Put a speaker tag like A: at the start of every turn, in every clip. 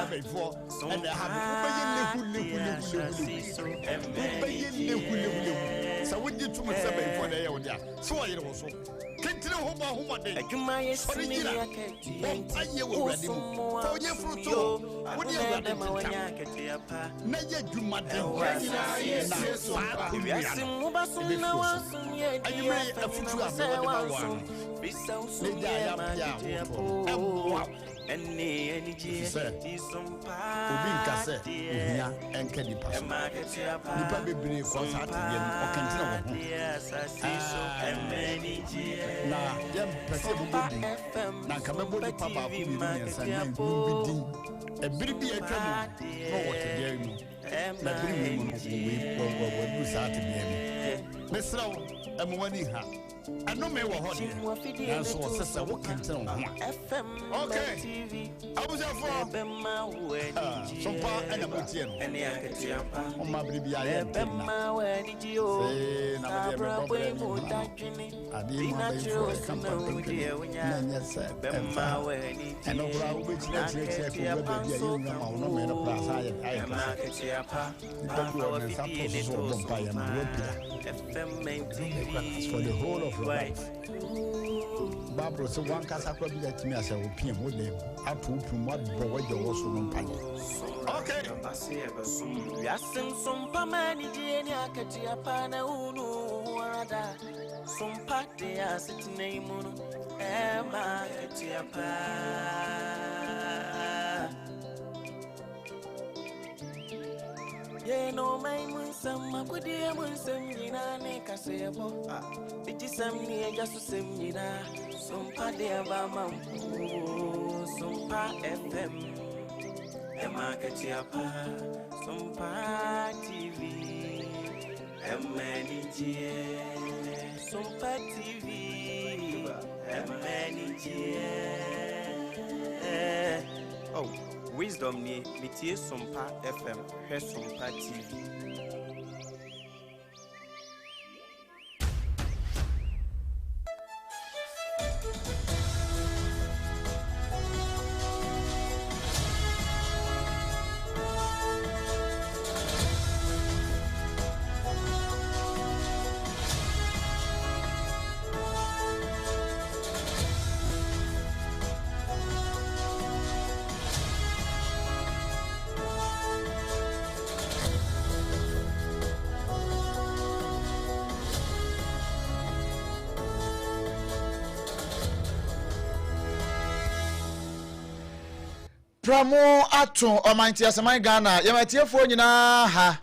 A: before and they have so we did too much before they are there. So I also can't tell who day. I you will ready. So you fruit. What do you want them? Naja Jumade. Any SOMPA Ubinka and Kenny Pass. You probably believe was at the end or continue. Now, young Pacific Body. Now, come about the Papa of Millions and a baby a trouble. No, what to dare you. My dream will lose out to the Miss Row, I'm winning her. I know me what hot. That's what sister what can tell me. Okay. I was there for SOMPA and a Mutian. On my baby, I am. Say, now I didn't my company. Yes, and over which next year, you know, no man of class. I am for the whole of life. Barbara, so one casa probably let me as a opinion with them. I told him what boy you was on Panya. Okay, I say, Yasin SOMPA Mani, Katia Pana, Unu, SOMPA, they are sitting name, Emma, Katia Pa. Yeah, no, my Munsam, my good dear Munsam, Nina, Casebo. It is some near just to send Nina, SOMPA de Abama, SOMPA FM, Emma Katiapa, SOMPA TV, MNG, SOMPA TV, MNG. Oh. Wisdom ni mitie SOMPA FM, SOMPA TV.
B: Pramo ato omanti asaman Ghana yamatie fo nyina ha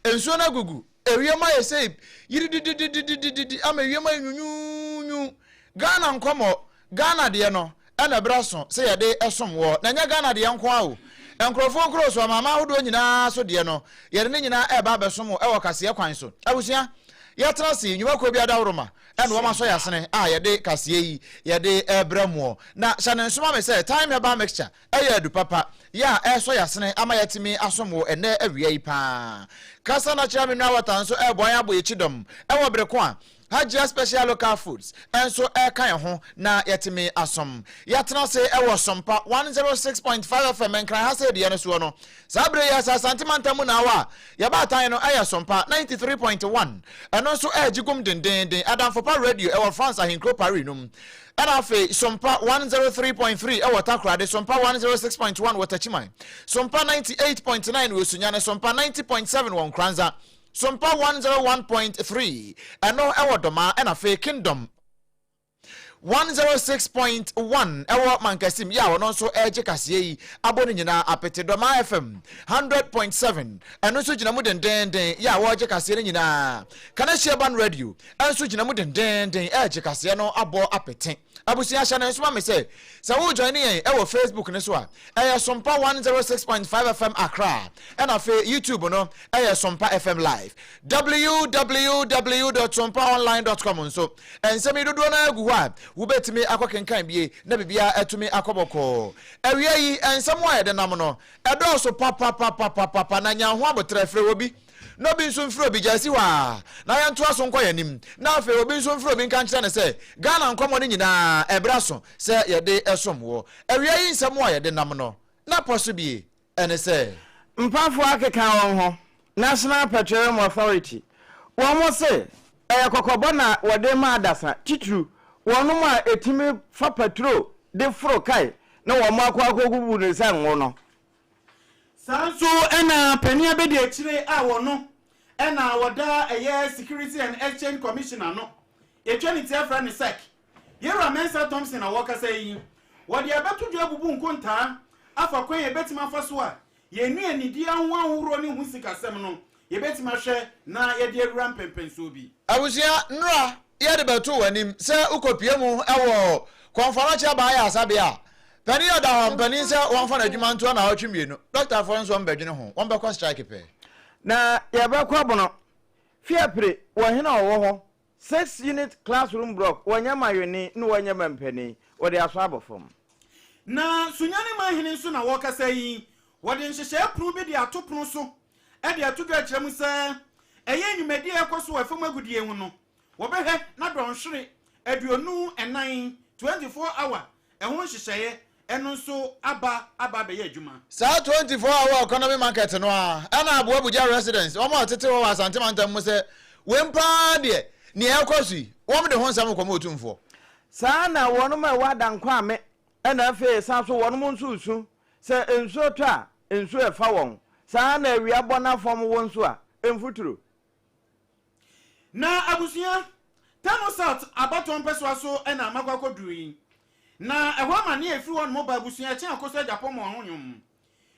B: ensuo na gugu ewiema yese yiri amawiema nyunyunyu Ghana nkomo Ghana de no na braso se yede esomwo na nya Ghana de nko awo enkrofo nkroso mama hodo nyina so de no yede ne nyina eba besomo ewo kase kwan so abusia yatrasi nyumakro bia dawroma ene wo maso yasene yede kase yi yede ebramo na shane nsoma me say time eba mixture eya du papa ya eso yasene ama yatimi asomo ene awia yi pa kasa na kira me nwa wata nso ebo ya bo yechidom ewo breko a Hajia special local foods and so kan ho na yatimi asom yatna se ewo SOMPA 106.5 FM en kran ha se de no so no sabre ya sa santimanta mu na wa ya ba tan no aya SOMPA 93.1 eno so agigum dendenden adamfopa radio ewo France ahinkro Paris num ana fe SOMPA 103.3 ewo takrade SOMPA 106.1 watachiman SOMPA 98.9 we sunyane SOMPA 90.7 won kranza SOMPA 101.3 eno ewo doma ena fe kingdom 106.1 ewo mankasim ya wono so eje kase yi aboni nyina apete doma FM 100.7 eno so gina mu dendenden ya wo eje kase nyina kana sheban radio enso gina mu dendenden eje kase no abo apete abusia hya na nsoma me say wo join yen ewo Facebook ne so a SOMPA 106.5 FM Accra ena fe YouTube no SOMPA FM live www.sompaonline.com so ensemi dodo na agu ha wo betimi akokenkan bie na bibia etumi akoboko ewie yi ensem wa yede nam no edo so papa na nya ho abotre frɛ obi no bi nso mfro bi jasi wa na ya nto aso nkɔ yanim na afi obi nso mfro bi nkan kyerɛ ne sɛ Ghana nkɔmɔ ne nyina ebra so sɛ yɛde esomwo ewie yi nsɛm wa yɛde nam no na poso bi ɛne sɛ
C: mpafo akeka won ho National Petroleum Authority wɔn se kokɔbɔ na wɔde ma adasa titru wɔn ma etimi fa petrol de foro kai na wɔn akɔgugu ne sanwo no
D: sanso ɛna pania be de akyire a wɔn ɛna wɔda ɛyɛ Security and Exchange Commissioner no etwa ne tiafra ne sec yɛra Mensa Thompson na wɔkasa yi wɔde abeto dua bubu nkontaa afa kwan yɛbetima fa so a yɛnu anidi anwo ahoro ne hu sikasɛm no yɛbetima hwɛ na yɛde awura mpempenso bi
B: abusua nra yɛde beto wanim sɛ ukopie mu ɛwɔ konfarachi ba ya asabia pani oda hon pani sɛ wɔn fa na adwuma nto na wɔtwe mienu doctor for nso mbadwene ho wɔn bɛkɔ strike pɛ
C: na yɛbɛkɔ bono fiapre wɔhena ɔwɔ hɔ 6-unit classroom block wɔnyama yoni ne wɔnyama mpani wɔde aso abɔfam
D: na sunyane mahene nso na wɔkasa yi wɔde nhyehyɛ pru bi de atopono so ɛde atoga kyerɛ mu sɛ ɛyɛ nnwumadi ɛkɔ so afam agudie hu no wɔbɛhwɛ na dɔnhwere aduonu ɛnan 24 hour ɛho nhyehyɛ ɛno nso aba bɛyɛ adwuma
B: saa 24 hour economy market no a ɛna aboa buja residents wɔn a tete wɔ asante mantam mu sɛ wempa de ne ɛkɔ so wɔn de ho nsɛm kɔmɔ otumfo
C: saa na wɔn ma wada nkwame ɛna afei saa so wɔn mo nso usu sɛ ensuo to a ensuo ɛfa wɔn saa na awia bɔ na fam wɔn nso a emfuturo
D: na abusua Tano South abaton peswa so ɛna makwakɔ dui na ɛhɔ ma ne efiri wɔn mo ba abusua kyɛn akɔsɛ Japan mo ahonyom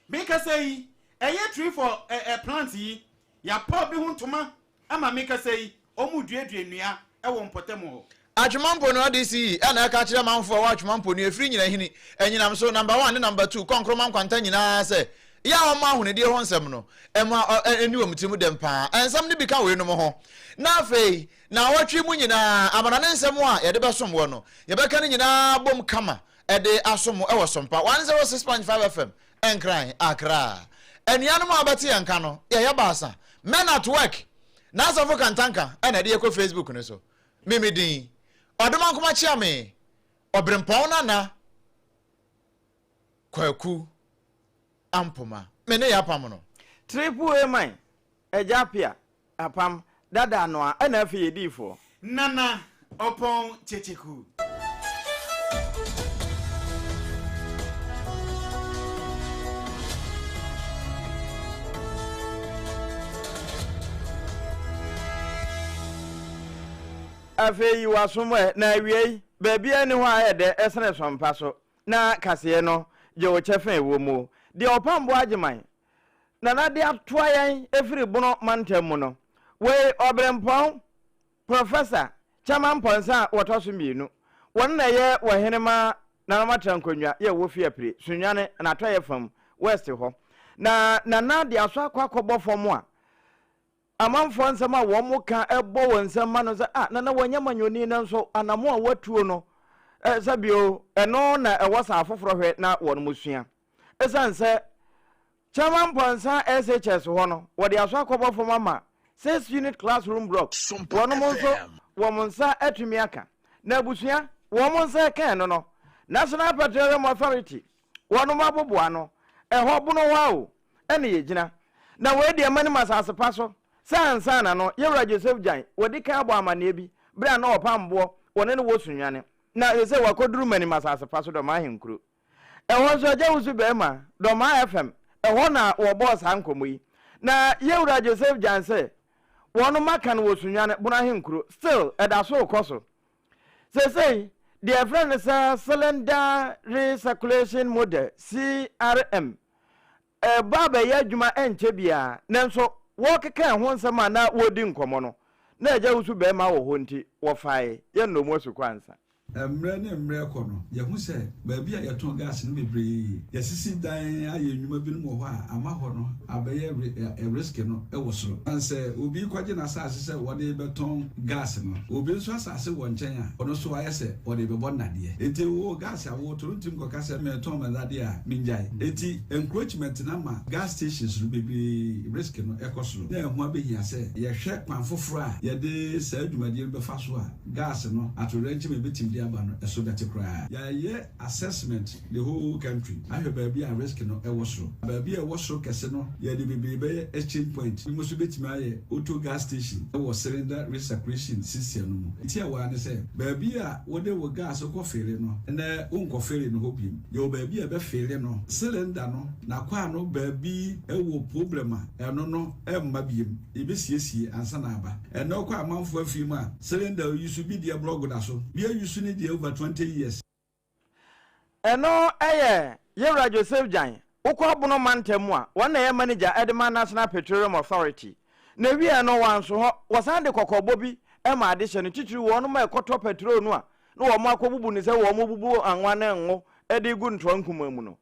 D: meka sɛ yi ɛyɛ tree for plant yi ya pɔ bi ho ntoma ama meka sɛ yi ɔmu duadua nnua ɛwɔ mpɔtam hɔ
B: atwemampo no ADC ɛna ɛka kyerɛ manfo a atwemampo no efiri nyina hini ɛnyinam so number 1 ne number 2 konkroma nkwanta nyinaa sɛ ya ɔma ahonedie ho nsɛm no ɛma ɛni wɔ mutimu dem pa ɛnsɛm ne bi ka wei no mo ho na afei na wɔtwe mu nyinaa amana ne nsɛm a yɛde bɛsom wɔ no yɛbɛka ne nyinaa bom kama ɛde asom ɛwɔ SOMPA 106.5 FM ɛnkran Accra ɛnianom a bɛte yɛnka no yɛyɛ baasa men at work na asafo kantanka ɛna ɛde yɛkɔ Facebook ne so mimidin ɔdoma nkoma kyia me ɔbrempɔn nana kwaku ampoma mene ya pam no
C: triple A man ejapia apam dada no a na afi yedifo
D: nana opon checheku
C: afi yi wasomwe na awie baabi ani ho a de esene SOMPA so na kase no je wo chefe wo mu de opambo ageman na de atoa yen efiri bono mantem mu no we obrempon professor chairman ponsa wotoso mienu won na ye wohenema na matrankonwa ye wo fiapre sunwane na atoye fam west ho na de aso akwakobo fam a amanfo nsɛm a wɔn mo ka ɛbɔ wɔn nsɛm ma no sɛ na wɔnyama nyoni na nso anamo a watuo no sɛbio ɛno na ɛwɔ sa afoforo hwɛ na wɔn mo sua ɛsan sɛ chairman ponsa SHS hɔ no wɔde aso akɔbɔ fam ama 6-unit classroom block wɔn mo nso wɔn nsa atumi aka na abusua wɔn mo nsa kan no National Petroleum Authority wɔn mo aboboa no ɛhɔ bono wa o ɛne yɛgyina na wɔadi amani masase pa so sansana no yɛwura Joseph Jan wɔde kan abɔ amane bi bra na ɔpamboɔ wɔne ne wɔsunwane na sɛ wakoduru mani masase pa so dɔ ma henkuro ɛhɔ so agya wusu bɛma dɔ ma FM ɛhɔ na wɔbɔ saa nkɔmɔ yi na yɛwura Joseph Jan sɛ wɔn maka no wɔsunwane bona henkuro still ɛda so kɔ so sɛsɛi deɛ friend sɛ cylinder recirculation model CRM ba bɛyɛ adwuma ɛnkyɛ bia nanso wɔkeka ho nsɛm a na wodi nkɔmɔ no na agya wusu bɛma wɔ hɔ nti wɔfae yɛ no mo su kwansa
E: mmerɛ ne mmerɛ kɔ no yɛhu sɛ baabi a yɛtɔn gas no bebree yɛsisi dan ayɛ nnwuma bi no wɔ hɔ a ama hɔ no abɛyɛ risk no ɛwɔ soro ansɛ obi kɔgye na asase sɛ wɔde bɛtɔn gas no obi nso asase wɔ nkyɛn a ɔno so ayɛ sɛ wɔde bɛbɔ nadeɛ enti wo gas a wɔtɔn ntim kɔka sɛ mɛtɔn mɛdadeɛ a mengyae enti encroachment na ma gas stations no bebree risk no ɛkɔ soro na ɛho abɛhia sɛ yɛhwɛ kwan foforɔ a yɛde saa dwumadie no bɛfa so a gas no atorɛnkye mɛbɛtim aba no eso that cry ya assessment the whole country I have baby a risk no e wo so baby e wo so kese no ya de bebe exchange point we must betimi aye auto gas station e wo cylinder recirculation system no mu ti awa ne say baby a wo de wo gas ko fere no na unko fere no hobim yo baby e be fere no cylinder no na kwa no baby e wo problem a eno no e mma biem e be siesie ansa na aba eno kwa amanfo afim a cylinder you should be the blog da so be use ni the over 20 years
C: eno eye Yewra Joseph Jan ukọ abono mantemu a wona ye manager Edema National Petroleum Authority na wi eno wanso ho wasan de kokobọ bi e ma ade hye no titiri wo no ma ekoto petrol no a no wo ma akobubu ni se wo mo bubu anwa na enwo e de gu ntro nkuma mu no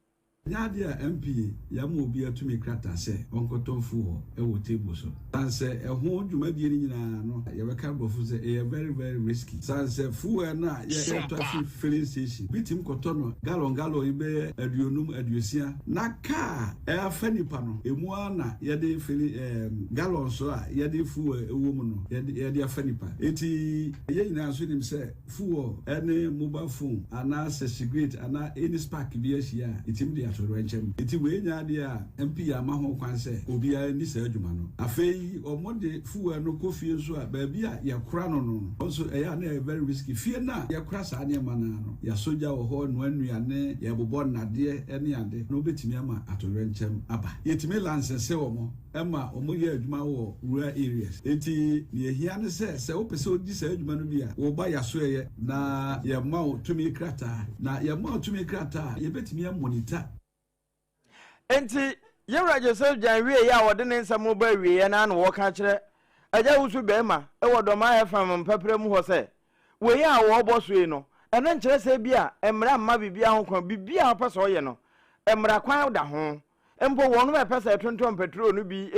E: Nyadia MP ya mo obi atumi krata se onkotonfu ho e wo table so sanse e ho dwuma bi ni nyina no ye beka bofu se e very very risky sanse fu e na ye traffic filling station bitim koto no gallon ibe aduonum aduosia na car e afanipa no emu ana ye de filling gallon so a ye de fu e wo mu no ye de afanipa eti ye nyina so nim se fu ene mobile phone ana se cigarette ana any spark bi ahia etim de to renchem iti we nya de a MP ya ma ho kwan se obi a ni sa adwuma no afei omode fuwa no kofie so a ba bi a ya kura no also e ya na very risky fie na ya kura sa ne ma na no ya soja wo ho no anuane ya bobo nade ene ade no betimi ama ato renchem aba yetimi license wo mo ema omo ye adwuma wo rural areas enti ne ehia ne se wo pese odi sa adwuma no bi a wo ba ya so ye na ya ma o tumi krata na ya ma o tumi krata ye betimi monitor
C: enti Yewra Joseph Jan wie ya wode ne nsamo ba wie na na wo ka kire aja wusu bema e wodoma FM mpapre mu ho se we ya wo boso yi no ene nkire se bia emra mma bibia ho kwa bibia pese oye no emra kwan da ho empo wonu me pese tonton petrol no bi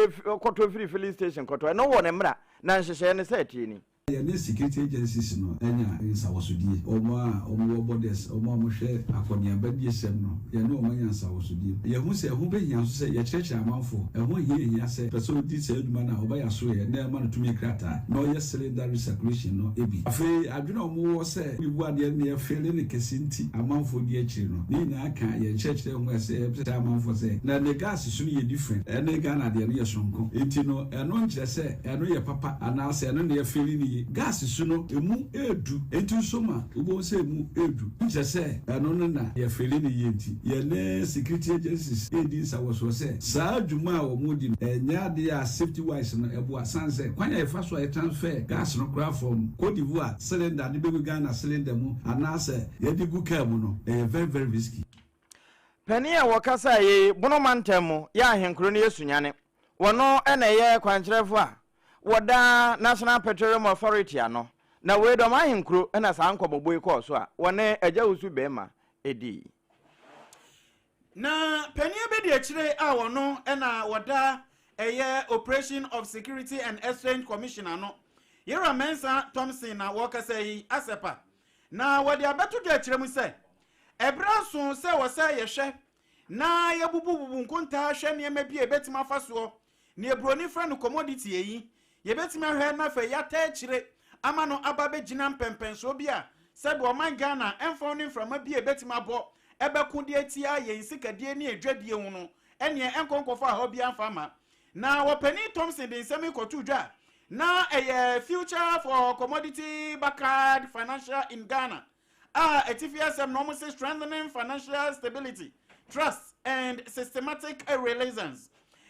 C: koto free filling station koto eno wo ne mra na nhyehyɛ ne se tie ni
E: the security agencies no enya insa wasudie omo borders omo hwe akonia badie sem no ye no omo nyansa wasudie ye hu se hu be hia so se ye kyerɛkyerɛ amanfo hu hia se person di se adwuma na oba ya so ye na ma no tumi krata no ye cylinder recirculation no ebi afi adwena omo wo se bibu ade ne ye fele ne kesinti amanfo di akiri no ni na aka ye kyerɛkyerɛ hu se amanfo se na the gas so ye different ene Ghana de ne ye sonko enti no eno nkyerɛ se eno ye papa ana se eno ne ye fele ni gas suno emu edu enti soma ubo se emu edu nje se eno na ye fele ni yenti ye ne security agencies edi sawoso se saa dwuma a omudi enya de a safety wise no ebo asanse kwanya e faso e transfer gas no kra from Cote d'Ivoire cylinder de be Ghana cylinder mu anase ye di gu car mu no very very risky
C: Penia wakasa ye bono mantemu ya ahenkro ne yesunyane wono ene ye kwankyerefo a wada National Petroleum Authority ano na we do ma hinkro na sa nkoboboi ko so a wone agya usu bema edi
D: na penia be de akire a wono na wada eye Operation of Security and Exchange Commission ano Yewra Mensa Thompson na wakasa yi asepa na wade abeto de akire mu se ebra so se wo se yehwe na yebububu nkonta hwe ne ma bi ebetima faso ne ebroni fra no commodity yi yebetima hwe na fa ya ta akire ama no ababe gina mpempenso bia said o man Ghana enfon from bia betima bo ebeku de atia ye nsikadie ne adwadie hu no ene enkonkofo a ho bia fama na wopani Thompson de nsemi kotu dwa na future for commodity backed financial in Ghana etifiasem no mo strengthening financial stability trust and systematic relations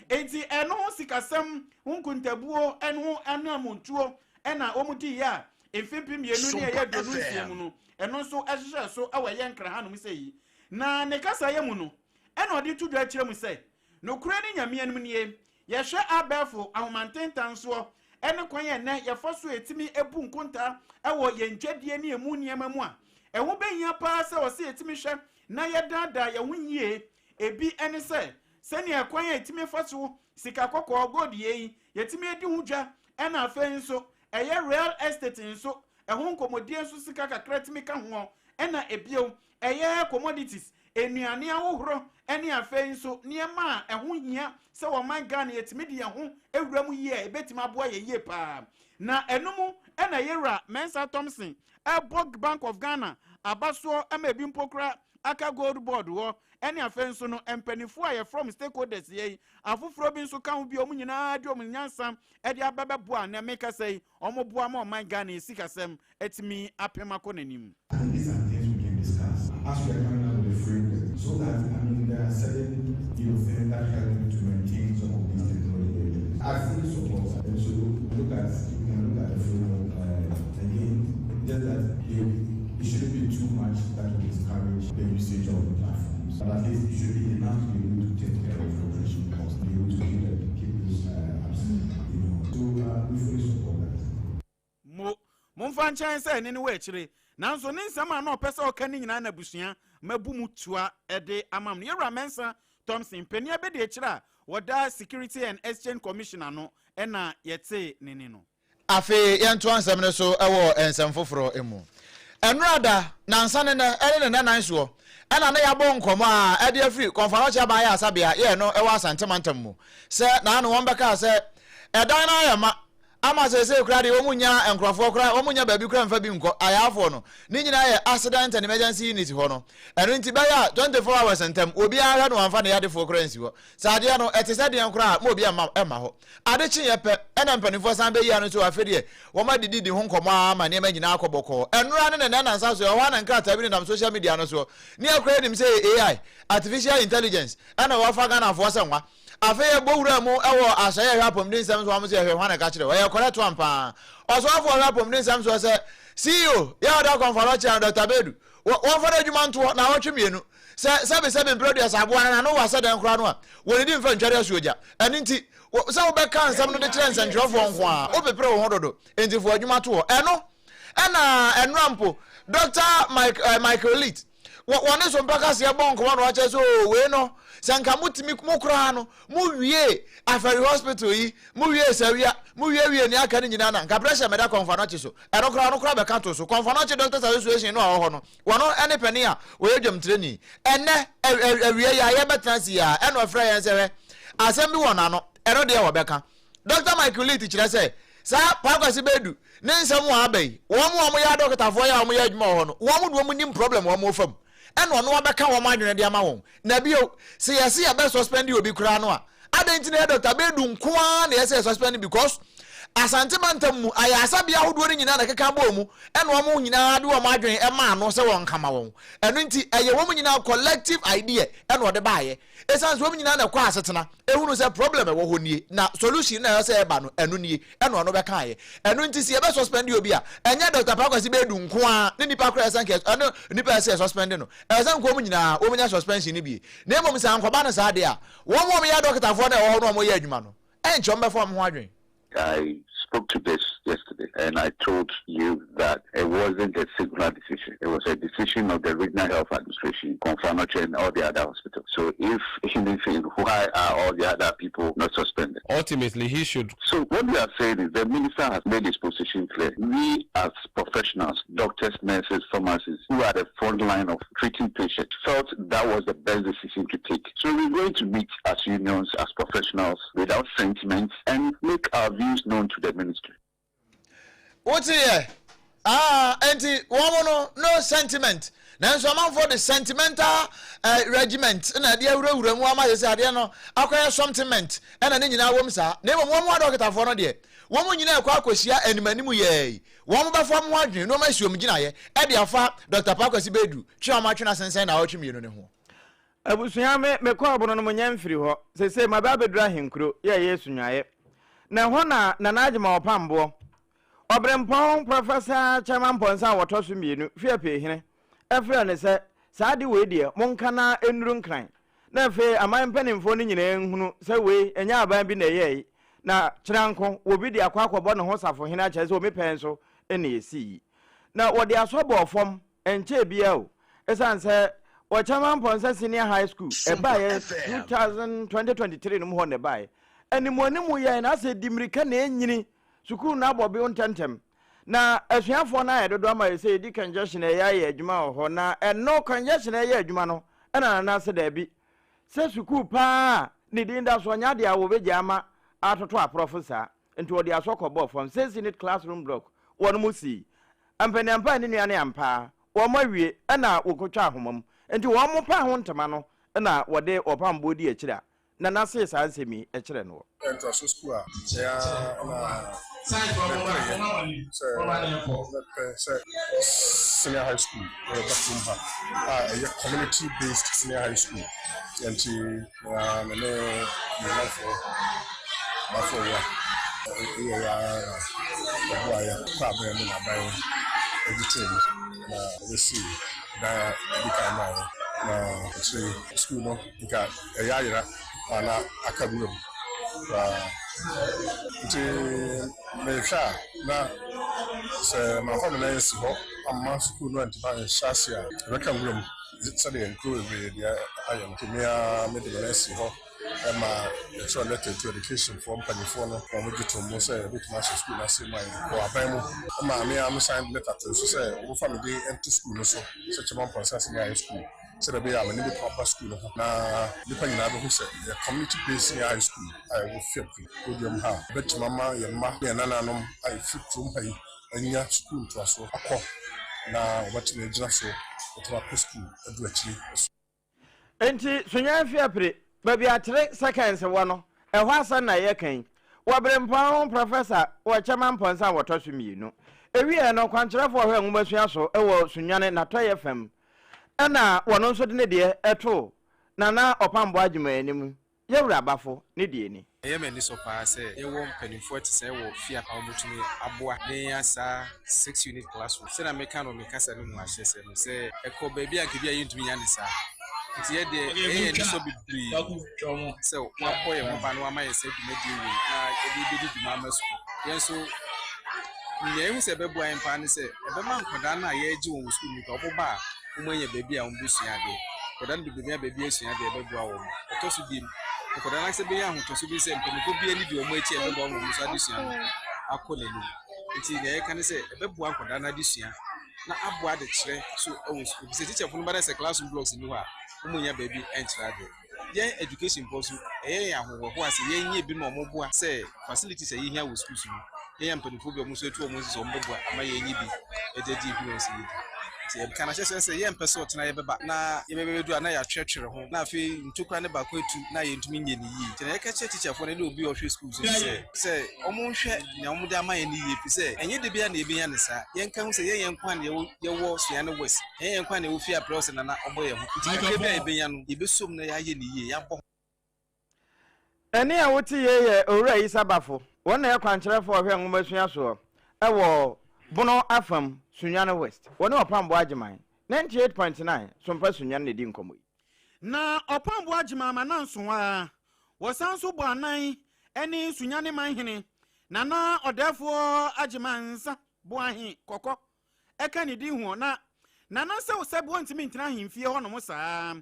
D: enti eno sikasem hunkuntabuo eno anamuntuo ena omudi ya efimpi mienu ne ya donu siemu no eno so ehye so awaye nkra hanom sei na ne kasa ye mu no ena odi tudu akire mu sei no kura ni nyame anum nie ye hwe abefo ahomantentanso ene kwan ye ne ye foso etimi ebu nkunta ewo ye ntwadie ne emu niema mu a eho behia pa se wo se etimi hwe na ye dada ye hunyie ebi ene se sani ekwan ye etimi foso sika kokko gold ye yetimi edi hudwa ena afen so eye real estate nso ehun nkomodie nso sika kakra timi ka ho ena ebio eye commodities enuane ahohoro ene afen nso niema ehun hia se wo man Ghana yetimi de ehun ewura mu ye ebetima boa ye pa na enumu ena yera Mensa Thompson Bog Bank of Ghana abaso emebi mpokra aka gold board wo ene afenso no empanifo aye from stakeholders ye afufuro bi nso kan bi omu nyina di omu nyansam e di ababeboa na meka sei omoboa ma oman Ghana esikasem etimi apemako nanim.
F: These are things we can discuss as we are coming up with a framework, so that there are certain things that help to maintain some of these technologies. I fully support, and so we can look at the framework again. Just that it shouldn't be too much that will discourage the usage of the platforms, but at least it should be enough to be able to take care of operation costs, be able to keep those apps, So we fully support that.
D: Mumfa say ni we chire nanso ne nsama na opese okani nyina na busua mabu mutua ede amam no yera Mensa Thompson penia be de chire woda Security and Exchange Commissioner no ena yete nini no
B: afi yento ansam ne so ewo ensam foforo emu enrada nansane na ene na nanso ena na yabo nkomo a ede afri conference ba ya asabia ye no ewo asantemantam mu se na anu won beka se edan na ayama ama se kura de omunya enkrofo kura omunya baabi kura mfa bi nko ayafo no ni nyina ye accident and emergency unit ho no eno nti ba ya 24 hours entem obi ara no anfa na yade fo kura nsi ho saade no etese de enkura ma obi ema ho ade chi ye pe ena mpanifo san be yi anu so afede wo ma didi ho nkomo ama ne ma nyina akoboko enura ne na nsa so ho na nkrata bi na social media no so ni akura nim say AI artificial intelligence ana wa fa Ghana fo se nwa afeye bowura mu ewo asaye hwapom din sam so am se hwe hwana ka kire we correct one pa oso afo hwapom din sam so se CEO ya oda conference and Dr. Bedu won fa adwuma nto na wotwe mienu se sebe produce aboa na no wasa den kra no a woni di mfa ntware asoja eni nti se wo be kan sam no de kire nsentwofo nko a obepre wo hododo enti fo adwuma to eno ena enrampo Dr. Michael Elite wone so mpaka se bonko no ache so we no sanka mutimi mukura no mu wie afari hospital yi mu wie sawia mu wie ni aka ni nyina na nka pressure meda conference so eno kura be kanto so conference doctor association no ho no wono ene pani a we dwam training ene awie ya ye betansi ya eno afra yan sewe asem bi wona no eno de wo beka Dr. Michael Lee kire say sa Pakwasi Bedu ne nsam wa abai wo mo ya doctor fo ya mo ya adwuma ho no wo mo do mo nim problem wo mo fam eno no abeka wo madwene de ama won na bio se yesi ya be suspend obi kura no a adanti na Dr. Bedu nko a na yesi suspend because asantemantam mu ayasa bia hodo ni nyina na keka bo mu eno mo nyina de wo madwene e ma no se won kama won eno nti eye wo nyina collective idea eno de baaye esan so wo nyina na kwa asetena ehunu se problem e wo ho nie na solution na yesi e ba no eno nie eno no be kaaye eno nti se ye be suspend obi a enye Dr. Pakwasi Bedu nko a ne nipa kra esan ke eno nipa se suspend no esan ko mo nyina wo nya suspension ni bi na emom se ankoba na sa de a wo mo ya doctor fo na wo ho no mo ye adwuma no encho mbefo mo ho adwen.
G: I spoke to this yesterday, and I told you that it wasn't a singular decision. It was a decision of the Regional Health Administration, Confirmatory, and all the other hospitals. So if anything, why are all the other people not suspended?
H: Ultimately, he should.
G: So what we are saying is the minister has made his position clear. We as professionals, doctors, nurses, pharmacists, who are the front line of treating patients, felt that was the best decision to take. So we're going to meet as unions, as professionals, without sentiment, and make our views known to the ministry.
B: What's here? Anti woman no sentiment. Now so man for the sentimental regiment na dia wura mu ama yesi ade no akoya sentiment na ne nyina wom sa na mo mo doctor for no de wo mo nyina akwa akosia animanimu ye wo mo ba fo mo adwen no ma siom gina ye e de afa Dr. Pakwasi Bedu twa ma twena sensen na awotwe mienu ne ho
C: abusuya me ko abono no mo nyamfiri ho sese ma ba bedura henkuro ye Yesu nyaye na ho na najima opambo obrempon Professor Chairman Ponsa wotoso mienu fiape hene efre ne se saade we de monka na enuru nkran na fe aman panimfo ni nyina ehunu se we enya aban bi na ye na kiranko obi de akwakwabo ne ho safo hene ache se o mepen so ene esi na wode asobo ofom enche bia o esan se o Chairman Ponsa Senior High School e ba ye 2023 no ho ne ba ye animonimu ye na se dimirika na enyini sukuru na abobe ontentem na asuafo na yedodo ama ye se di congestion e ya adwuma ho na eno congestion e ya adwuma no na se da bi se sukuru pa ni dinda so nya de awo beja ama atoto aprofesa into the asoko from 6 unit classroom block one musi ampenampa ni nuane ampa wo mawie na wokotwa ahomam enti wo mo pa ho ntama no na wode opambo di akira na nase sa nsemi akire no
H: ento so school a ya na senior high school Batumba a community based senior high school enti me for ya kwa be mu na bai editing na we see na bika na school no ika yayira ana akabulu nti me sha na se ma family na si ho amma school no antiba shasia reka ngulum sade enko we dia ayam kimia me de na si ho ma so related to education from Panifo no from Jitombo say bit ma school na say my ko abamu ma me am sign letter to say wo family enter school no so such a man process in high school so the be am ni be proper school na the pan na be say the community based high school I will feel podium ha bet mama ye ma ye nananom I fit to mpai anya school to aso akọ na what na jina so to school edu achi
C: enti sunya fiapre baby at 3 seconds wano e hwasa na ye kan wabrempa professor wa chairman ponsa wotosu mienu ewie no kwankyerefo hwe nwumasua so e wo sunwane na toy fm na wono nso de ne de eto na opambo agima anim yewura abafo ne de ni
I: ye mani so pa se e wo mpanifo ti se wo fia pa omutumi aboa ne yasa 6 unit classroom se na meka no meka se no mu ahye se no se e ko baby akibia yintumi nya ne sa nti ye de ni so bibri se wa ko ye mo ba no ama ye se bi ne de wi na e bi di mama su ye so nye hu se bebu ayin pa ne se e be ma nkoda na ye ji won school ni ko ba umanya baby a umbusua de koda no bibia baby asua de bebu a wo to so bi koda na se be ya hu to so bi se mpemiko bi ani bi o mo echi e bebu a wo musa de sua akole ni nti ye kan se e bebu nkoda na de sua na aboa de kire so o school se teacher funu ba se classroom blocks ni ho a umunya baby entrade yen education posu ya hoho ho ase yen nye bi no omoboa se facilities e hia wo schools no yen mpanifo bi omo so etu omo so omoboa ama yen nyi bi ededi bi no se ti kana se yen pese otena ye beba na ye bebedu na ya twetwere ho na afi ntukura ne ba ko etu na ye ntumi nye ni yi ti na ye ka teacher fo ne obi ohwe schools se omo nhwe na omo de ama yen ni yi se enye de bia na ebi ya ne sa yen ka hu se yen kwa na ye wo so ya ne west yen kwa na wo fi apro se na obo ye ho ti ka bia ebi ya no ye besom na ya ye ni yi ya bo
C: eni a woti ye owura yi sabafo wona ye kwankyerefo ohwe nwumasua so e wo bono afam Sunyane West wona opambo agiman 98.9 sompa sunyane ne di nkomo
D: na opambo agima mananso a wosanso bo anan eni sunyane manhene na odafo agimansa bo ahin kokko eka ne di hu na se osebo ntimi ntina himfie ho no mo saa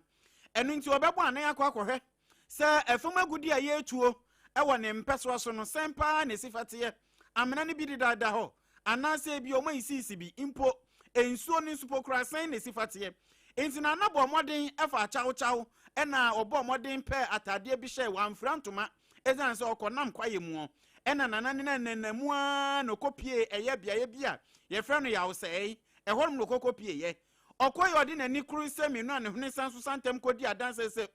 D: enu nti obebo anan akwakohwe se efam agudi aye etuo e wo ne mpeso so no sempa ne sifate amena ne bi dida ho anase bi o man sisi bi impo ensuo ni supokrasan ne sifate enti na nabo moden efa chawo ena obo moden pe atade bi hye wanfrantoma ezan se okonam kwaye mu ena nananamu a no kopie eye bia bia ye frɛ no ya wo sei ehorm no kokopie ye okoye odi na ni kru semi no ne hune sanso santem kodi adanse se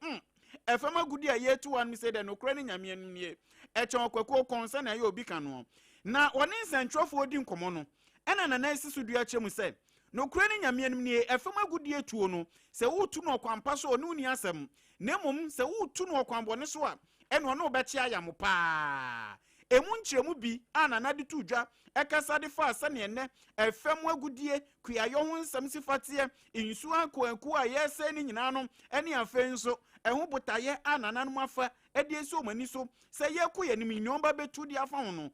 D: efama gudi aye tu wan mi se de no kra ni nyame anu nie echon okoko konsa na ye obi kanu na woni nsentwofo odi nkomo no ena na esi sudua chemu se no kura ni nyame anum nie efama gudi etuo no se wutu no kwampa so oni uni asem na mum se wutu no kwambo ne so a eno no bechi ayam pa emu nkyeremu bi ana na de tudwa ekasa de fa asa ne ene efam agudie kuayo ho nsam sifate insu ankoanku a yese ni nyina no ene afa nso eho botaye ana nanum afa ede so mani so se yeku yenim nyomba betu di afa ho no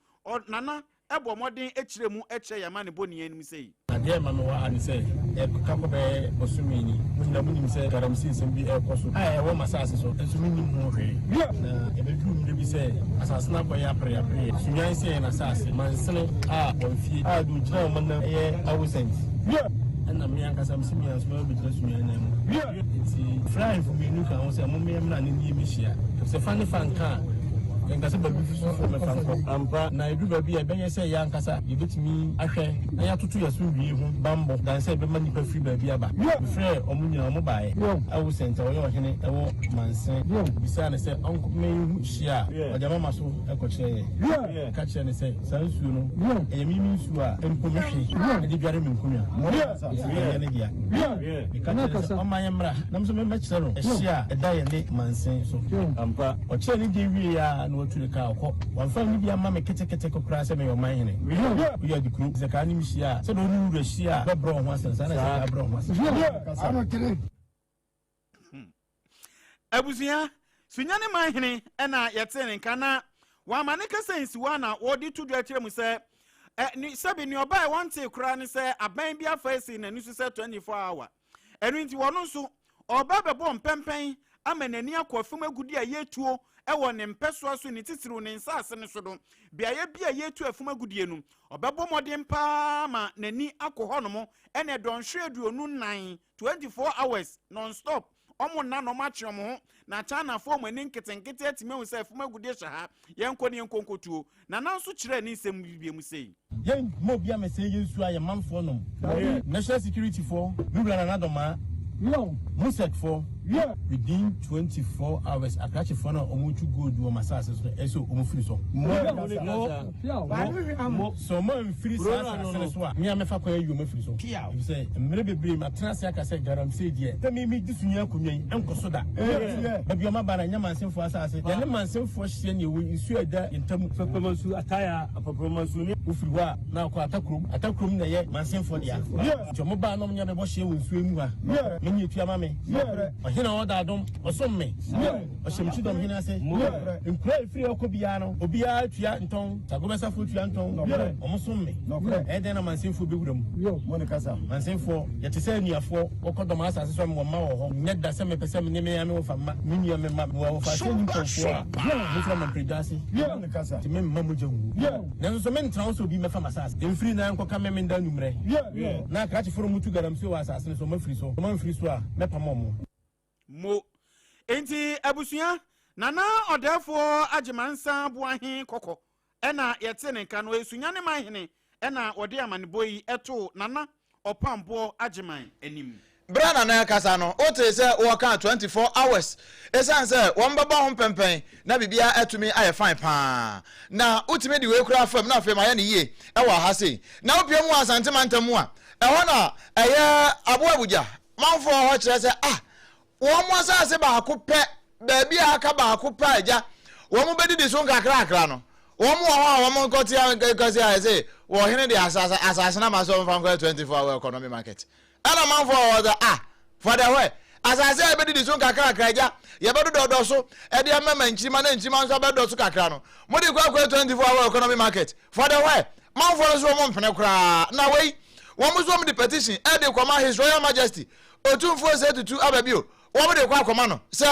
D: nana ebo modern echiremu eche yama ne boni anim sei
J: ade ma me wa an sei e ka ko be osumini muna munim sei garam sinsen bi e koso e wo masase so esumini mu hwe na e be dum de bi sei asase na boya apre sunyan sei na asase mansene a onfie a du jina mo na e awusent ana me anka sam simi aso be jina sunyan na mu ti fly fu bi nu ka ho sei mo me na ni bi hia se fane fanka enkasa ba bi fiso fo me fanko ampa na edu ba bi e benye say ya nkasa ye betimi ahwe na ya tutu yaso wie ho bambo dan say be mani pa free ba bi aba frɛ omunyina omo baaye awu center oyo hene ewo mansen bisa ne say onko me hia ojama maso ekoche ka kire ne say sansu no e mi nsu a enko mehwe e di biare mi nkunua mo ya ne dia ka kire o manyemra nam so me mekire no e hia e da ye ne mansen so ampa o kire ne di wie ya na otu ka akọ wan fa ni bia ma me kete kokra se me yo man hene we ya di kru se ka ni mi hia se do nu re hia be bro ho asensa na se ka bro ho asensa ano kire
D: abusia sunyane man hene na yete ne kana wa ma ne kasa nsiwa na wodi tudu akire mu se ni sabi ni oba wante kura ni se aban bia fa esi na ni su se 24 hour enu nti wono nso oba bebo mpempen amenani akofum agudi ayetuo ewo ne mpeso so ni titiru ne nsase ne so do biaye bia yetu afum agudie nu obebo modin pa ma nani akohonomo ene donhwe aduonu nan 24 hours non stop omo na no machi omo ho na chana fo mo ni nketenkete atime hu se afum agudie hya yenko ne yenkonkotuo na nanso kire ni nsem bibie mu sei
J: yen mo bia me se yensu aye manfo nom national security for bibla na doma no musek for within 24 hours akrache for na omutu go do masase so eso omufiri so so mo mfiri so a me amefa kwa yu omufiri so you say mre bebre matrase aka say garam say die ta mi disunya kunyan enkoso da ba bi o ma bara nya mansemfo asase ya ne mansemfo hye ne ewu isu eda entam fapamansu ataya apapamansu ni ufiri wa na kwa atakrom na ye mansemfo dia jo mo ba no nya ne bo hye wo nsu emu ha menye tuama me hina oda dom osomme oshemchi dom hina se nkura free okobia no obia tua nton tagobesa fo tua nton omosomme eden na mansenfo bewuram mo ne kasa mansenfo yete se nuafo okodom asase so mo ma wo ho nyeda se me pese me ne me ya me wo fa ma me nua me ma wo fa se ntonfo mo fra man predase mo ne kasa ti me ma mo jangu na so me ntra so bi me fa masase emfiri na nkoka me nda numre na krachi foro mutu garam se wo asase so ma firi so a me pa
D: mo enti abusuya nana odefo agemansa buahin kokko ena yete ne nka no esunya ne mahene ena ode amaneboyi eto nana opambo ageman enim
B: brana na kasa no ote se wo kan 24 hours esan se won baba ho pempen na bibia etumi aye fine pa na utimi di we kura fam na fam aye ne ye e wa ha sei na opia mu asante mantamu a e ho na eye abo abuja manfo ho kire se wọ́n mú asase baako pẹ́ bẹ̀ẹ̀bi aka baako pẹ́ ẹja wọ́n mú bẹ́ẹ̀dì so nkakrakra no wọ́n mú ọ̀hún wọ́n mú nkọ́tí ẹ̀sẹ̀ wọ́n hene de asase náà máa sọ wọn fankọ́ 24 hour economy market ẹ̀nà máa ń fọ ọ̀dọ̀ fọdà wẹ̀ asase ẹ̀ bẹ́ẹ̀dì so nkakrakra ẹja yẹ bẹ́ẹ̀ dọ̀dọ̀ so ẹ̀dí ẹ̀mẹ́mẹ́ nkyima náà nkyima nso bẹ́ẹ̀ dọ̀ so kakra no mo di kọ́ 24 hour economy market fọdà wẹ̀ máa ń fọ so wọ́n mpene koraa na wei wọ́n mú so wọ́n di petition ẹ̀dí kọ́má his royal majesty otunfo ṣe tutu abẹ́bíò wọ́n de kwa akoma no se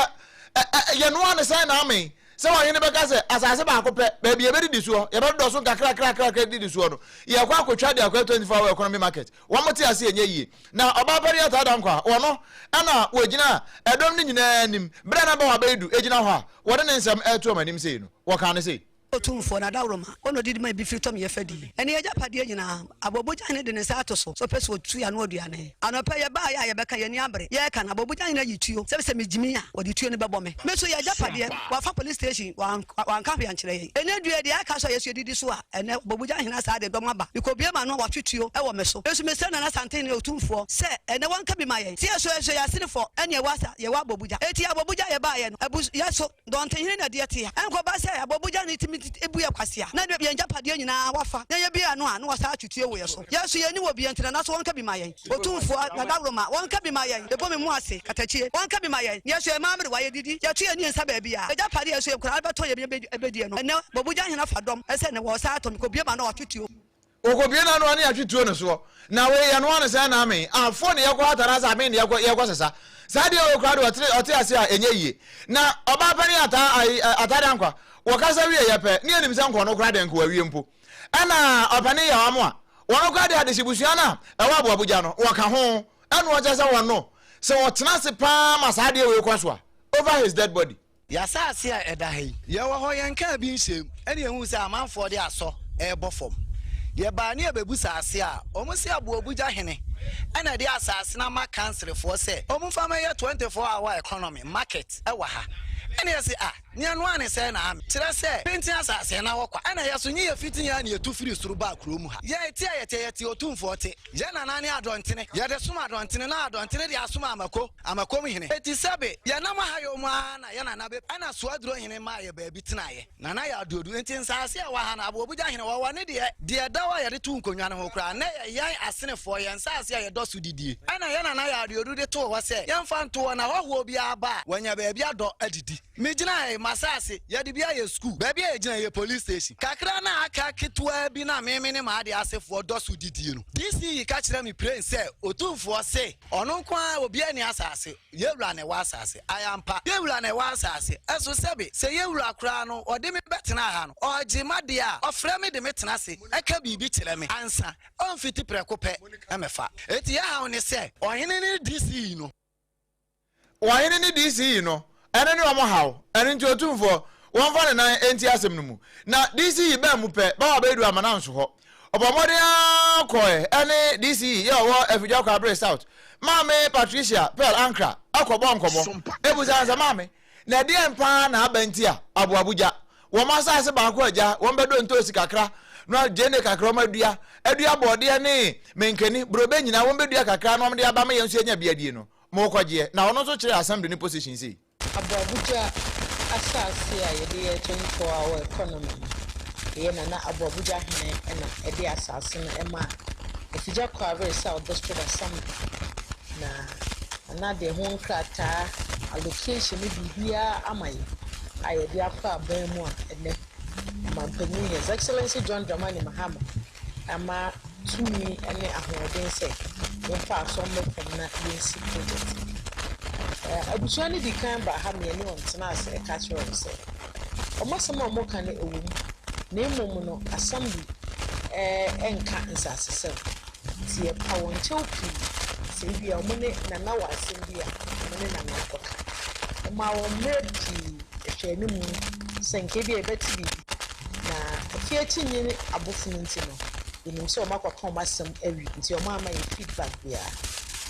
B: ye no an say na me se wa hene beka se asase ba akopɛ ba bi ebe di so ye be do so kakra di so no ye kwa akotwa de akwa 24 hour economy market wọ́n moti ase enye yie na oba bari ata da nkwa wono ana wogina edom ni nyina anim bra na ba wa bedu egina ho a wode ne nsam eto manim sei no wo kan ne sei
K: otumfo na dawroma ono didi ma bi fritom ye fadi ene ya japade nyina aboboja ne de ne sa to so peso tu ya no aduane anopa ye ba ya ye beka ye ni abre ye ka na aboboja nyina yituo se mejimi a wodi tuo ne bebo me meso ya japade wa fa police station wan camp ya nkyere ene due de aka so yeso didi so a ene aboboja nyina sa de dom aba biko bia ma no wa twituo e wo meso esu me se na santen ne otumfo se ene wan ka bi ma ye ti yeso ya sinifo ene ye wasa ye wa aboboja eti aboboja ye ba ye no abus yeso don ten hene na de tia enko ba se aboboja ni timi ebu ya kwasia na de bia njapade nyina wafa na ye bia no a no wasa atwetue wo yeso yeso ye ni wo bia ntina na so wonka bi mayen otumfo na dawroma wonka bi mayen de bomi mu ase katachie wonka bi mayen yeso e mamre wa ye didi ye tue ni nsa ba bia njapade yeso e kura albeto ye ebedie no ene bobuja hina fadom ese ne wo sa atom ko bia ma na watwetue
B: okobie na no ne atwetue no so na we ye no an say na me afo ne ye kwa atara sa me ne ye kwa sesa sadi o kura de ote ase a enye yie na oba pani atara nkwa wakasa wie yepe ni enim se nko no kura de nko awie mpo ana opane ya wamo a wono kura de adesibusia na e wa bo abuja no waka ho anu oja se wono se wotena se pa masade we kwaso a over his dead body
L: ya asase a ɛda ha yi ye wo ho yɛnka bi nsɛm ɛne ehu sɛ amanfo de asɔ ɛbɔ fam ye ba ne abebu saase a ɔmo se aboabugya hene ɛna de asase na ma council for sɛ ɔmo fa ma yɛ 24-hour economy market ɛwɔ ha ɛne yɛ se nia no ane sɛ na am kyerɛ sɛ pentin asase na wɔkwa ɛna yɛ so nye fitin ya ne etu firi soro ba kuro mu ha yɛ ti ayɛte otumfo te yɛ na nane adontene yɛ de soma adontene na adontene de asoma amakom hene eti sɛbe yɛ na ma ha yɛ mu na yɛ na be ɛna so aduro hene ma yɛ baabi tenaayɛ na na yɛ adodu enti nsase a wa ha na abobugya hene wɔ ne de dawa yɛ de tu nkonwa ne ho kra na yɛ yɛn asenefo yɛ nsase a yɛ dɔ so didie ɛna yɛ na yɛ adodu de to wɔ sɛ yɛn fa nto na hɔ bi aba wɔnya baabi adɔ adidi megyina masase yɛde bia yɛ school baabi a yɛgyina yɛ police station kakra na aka ketewa bi na meme ne maade asefo dɔ so didie no DC ka kyerɛ me pray sɛ otumfo se ɔno nko a obi ani asase yɛwura ne wa asase ayampa yɛwura ne wa asase ɛso sɛbe sɛ yɛwura kra no ɔde me bɛtena ha no ɔgye made a ɔfrɛ me de me tena se ɛka biribi kyerɛ me ansa ɔmfiti prɛko pɛ ɛmɛfa eti yɛ haw ne sɛ ɔhene ne DC no
B: ɔhene ne DC no ɛne ne ɔmo haw ɛne nti otumfo wɔn fa ne nan enti asɛm no mu na DC ba mu pɛ ba wa bedu amana nso hɔ ɔbɔmɔde akɔɛ ɛne DC yɛ ɔwɔ afidja kwabre south maame Patricia Pearl Ankra akɔbɔ nkɔmɔ ebusa nsa maame na de empa na abanti a aboabuja wɔn asase baako agya wɔn bɛdo ntosi kakra no jene kakra ma adua bɔde ne menkani brobe nyina wɔn bɛdua kakra no ɔmde aba ma yɛn nso anya biadie no mo kɔgye na ɔno nso kyerɛ assembly ne position sei
M: Abuja asase a yɛde yɛ 24-hour economy yɛ na Abuja hene ɛna ɛde asase no ɛma efija kware South District Assembly na de ho nkrata allocation bibia amaye a yɛde akɔ aban mu a ɛnɛ mampanyin His Excellency John Dramani Mahama ama tumi ɛne ahoɔden sɛ yɛfa asɔmbo fam na yɛnsi project abusuani di kan ba ha me ni on tena ase ka kyerɛ sɛ ɔmasɛm a ɔmoka ne ɛwom na emom no assembly enka nsase sɛ tie pa wɔn kyɛw pii sɛ bia ɔmo ne nana wɔ asɛm bi a ɔmo ne nana akɔka ma wɔn mmerɛ pii hwɛ ne mu sɛ nke bi ɛbɛti bi na afie akyi ne abofo no nti no enim sɛ ɔmo akɔka ɔmo asɛm awi nti ɔmo ama yɛ feedback bia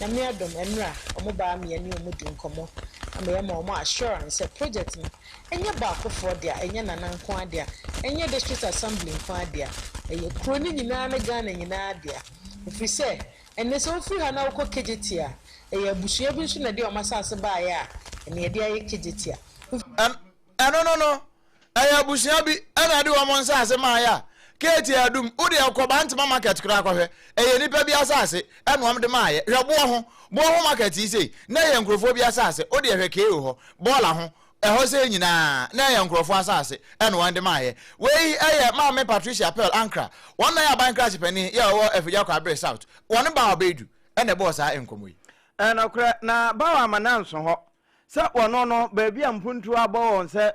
M: na me adom enra omo ba me ani omo di nkomo ama ma omo assurance project no enye ba akofo dia enye nana nko adia enye district assembly nko adia eye kroni nyina na Ghana nyina adia ofi se enne se ofi ha na ukọ kejeti a eye abusua bi nso na de omo asase ba ya enne de aye kejeti a
B: no eye abusua bi ana de omo nsase ma ya Keti adum udi akoba ntema market kura akɔhwɛ eye nipa bi asase ɛnoam de maaye hwɛ bo ho market yi sei na ye nkrofo bi asase udi hwɛ keo ho bola ho ɛhɔ sei nyina na ye nkrofo asase ɛnoam de maaye wei eye maame Patricia Pearl Ankra wɔn na ya ban crash pani ye wɔ afidja kwabre south wɔn ba obedu ɛna bo saa enkomo yi
C: ɛna kura na ba wa mananso hɔ sɛ wɔno no ba bia mpuntu abɔ wɔn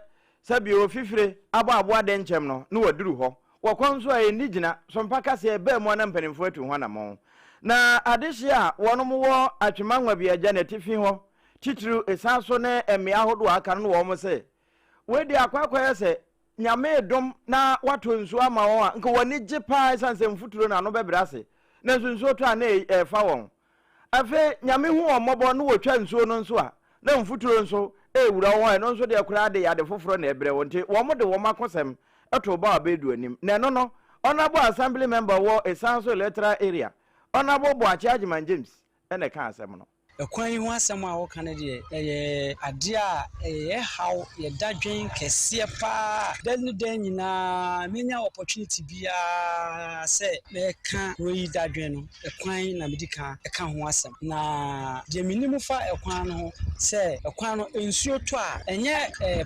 C: sɛ bi ofifire abɔ aboa de nkyɛm no na waduru hɔ wakonso a ni gina sompa kase ebe mo na mpanimfo atu ho na mo na adehye a wono mo wo atwemanwa bi agya na tifi ho titru esanso ne emia hodo aka no wo mo se we di akwakoye se nyame dom na wato nsu ama won a nka woni gye pa sanse mfuturo na no bebrase na nsu to a na fa won afi nyame hu omobo no wotwa nsu no nso a na mfuturo nso ewura won no nso de akura de yade foforo na ebre won te wo mo de wo makosem eto ba abedu anim na no honorable assembly member wo esanso electoral area honorable Boachi Ajiman James ene ka asem no
N: ekwan hu asem a wo kan de ade a how ye dadwen kese pa den nyina menya opportunity bia se me ka royi dadwen no ekwan na medika eka ho asem na de minimu fa ekwan no se ekwan no ensuo to a enye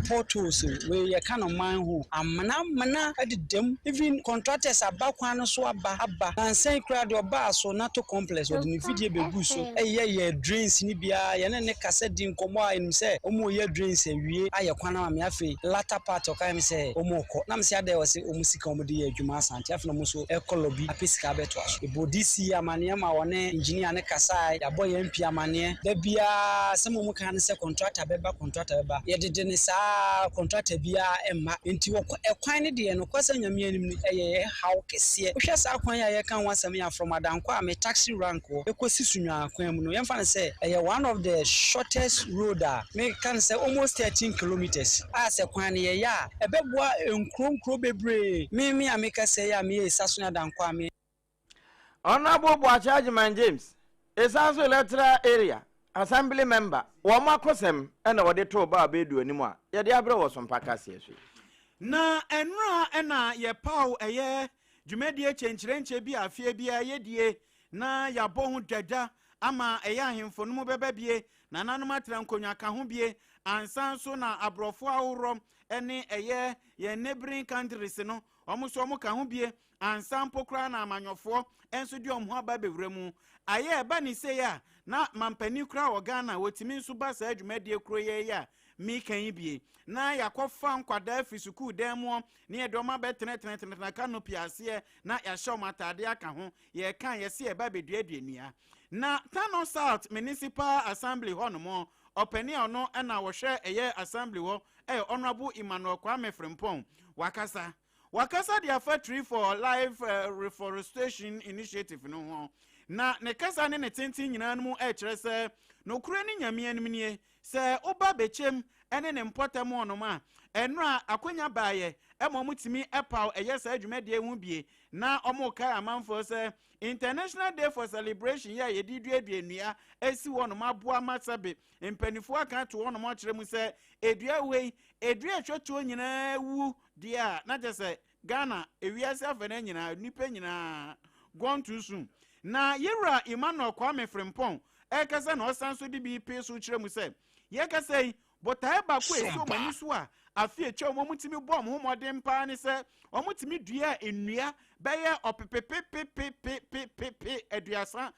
N: portals we ye ka no man ho amana adedem even contractors abakwan no so aba na nsen kra de oba so nato complex o de ni fidie bebu so ye drains ni bia ye ne kasa di nkomo a enim se omo ye drains awie aye kwana ma me afi latter part o kan me se omo ko na me se ade wo se omo sika omo de ye adwuma asante afi na mo so ekolobi apesika beto aso ebo disi amane ma wone engineer ne kasa ya boy MP amane da bia se mo kan se contractor beba ye de ne sa contractor bia emma enti wo ekwan ne de no kwasa nyame anim ni eye how kese wo hwe sa kwan ya ye kan wasam ya from adanko a me taxi rank wo ekosi sunwa kwan mu no ye mfa ne se eye one of the shortest road me kan say almost 13 kilometers as a kwan ye ya ebeboa enkronkro bebre me ameka say ya me esaso na danko ame
C: Honorable Boachajiman James esaso electoral area assembly member wo makosem na wo de to ba bedu anim a ye de abre wo sompa kase eso
D: na enra na ye paw eye dwumedie chenchirenche bi afie bia ye die na ya bohu dada ama eye ahemfo no beba bie na nanom atra nkonwa ka ho bie ansan so na abrofo aworo ene eye ye neighboring countries no omuso omu ka ho bie ansan pokra na amanyofo enso di omho aba bewremu aye ba ni se ya na mampani kra wo Ghana wotimi nso ba sa adwumedie kro ye ya mi kan bie na yakofa nkwada fisuku demo ne edoma betenetena canopy ase na ya show matade aka ho ye kan ye se e ba beduaduania na Tano South Municipal Assembly honomo openi ono na wo hwe eye assembly wo honorable Emmanuel Kwame Frimpong wakasa dia factory for life reforestation initiative no ho na ne kasa ne tintin nyina no mu kire se no kure ni nyame anim nie se oba bechem ene ne mpotam onoma enra akonya baaye mutimi epaw eyesa adwumade hu bie na omuka amanfo se International Day for Celebration ya yediduaduanua esi wonoma aboa masabe mpanifo aka to wonoma kire mu se edua wei edua twetwo nyina wu dia na jese Ghana ewiase afena nyina nipa nyina gone too soon na yera Emmanuel Kwame Frimpong ekasa na osanso di bi peso kire mu se ye kasa yi botae ba ko eso mani so a afie che omutimi bom ho modem pa ne se omutimi dua enua beye opepepepepepepepe eduasa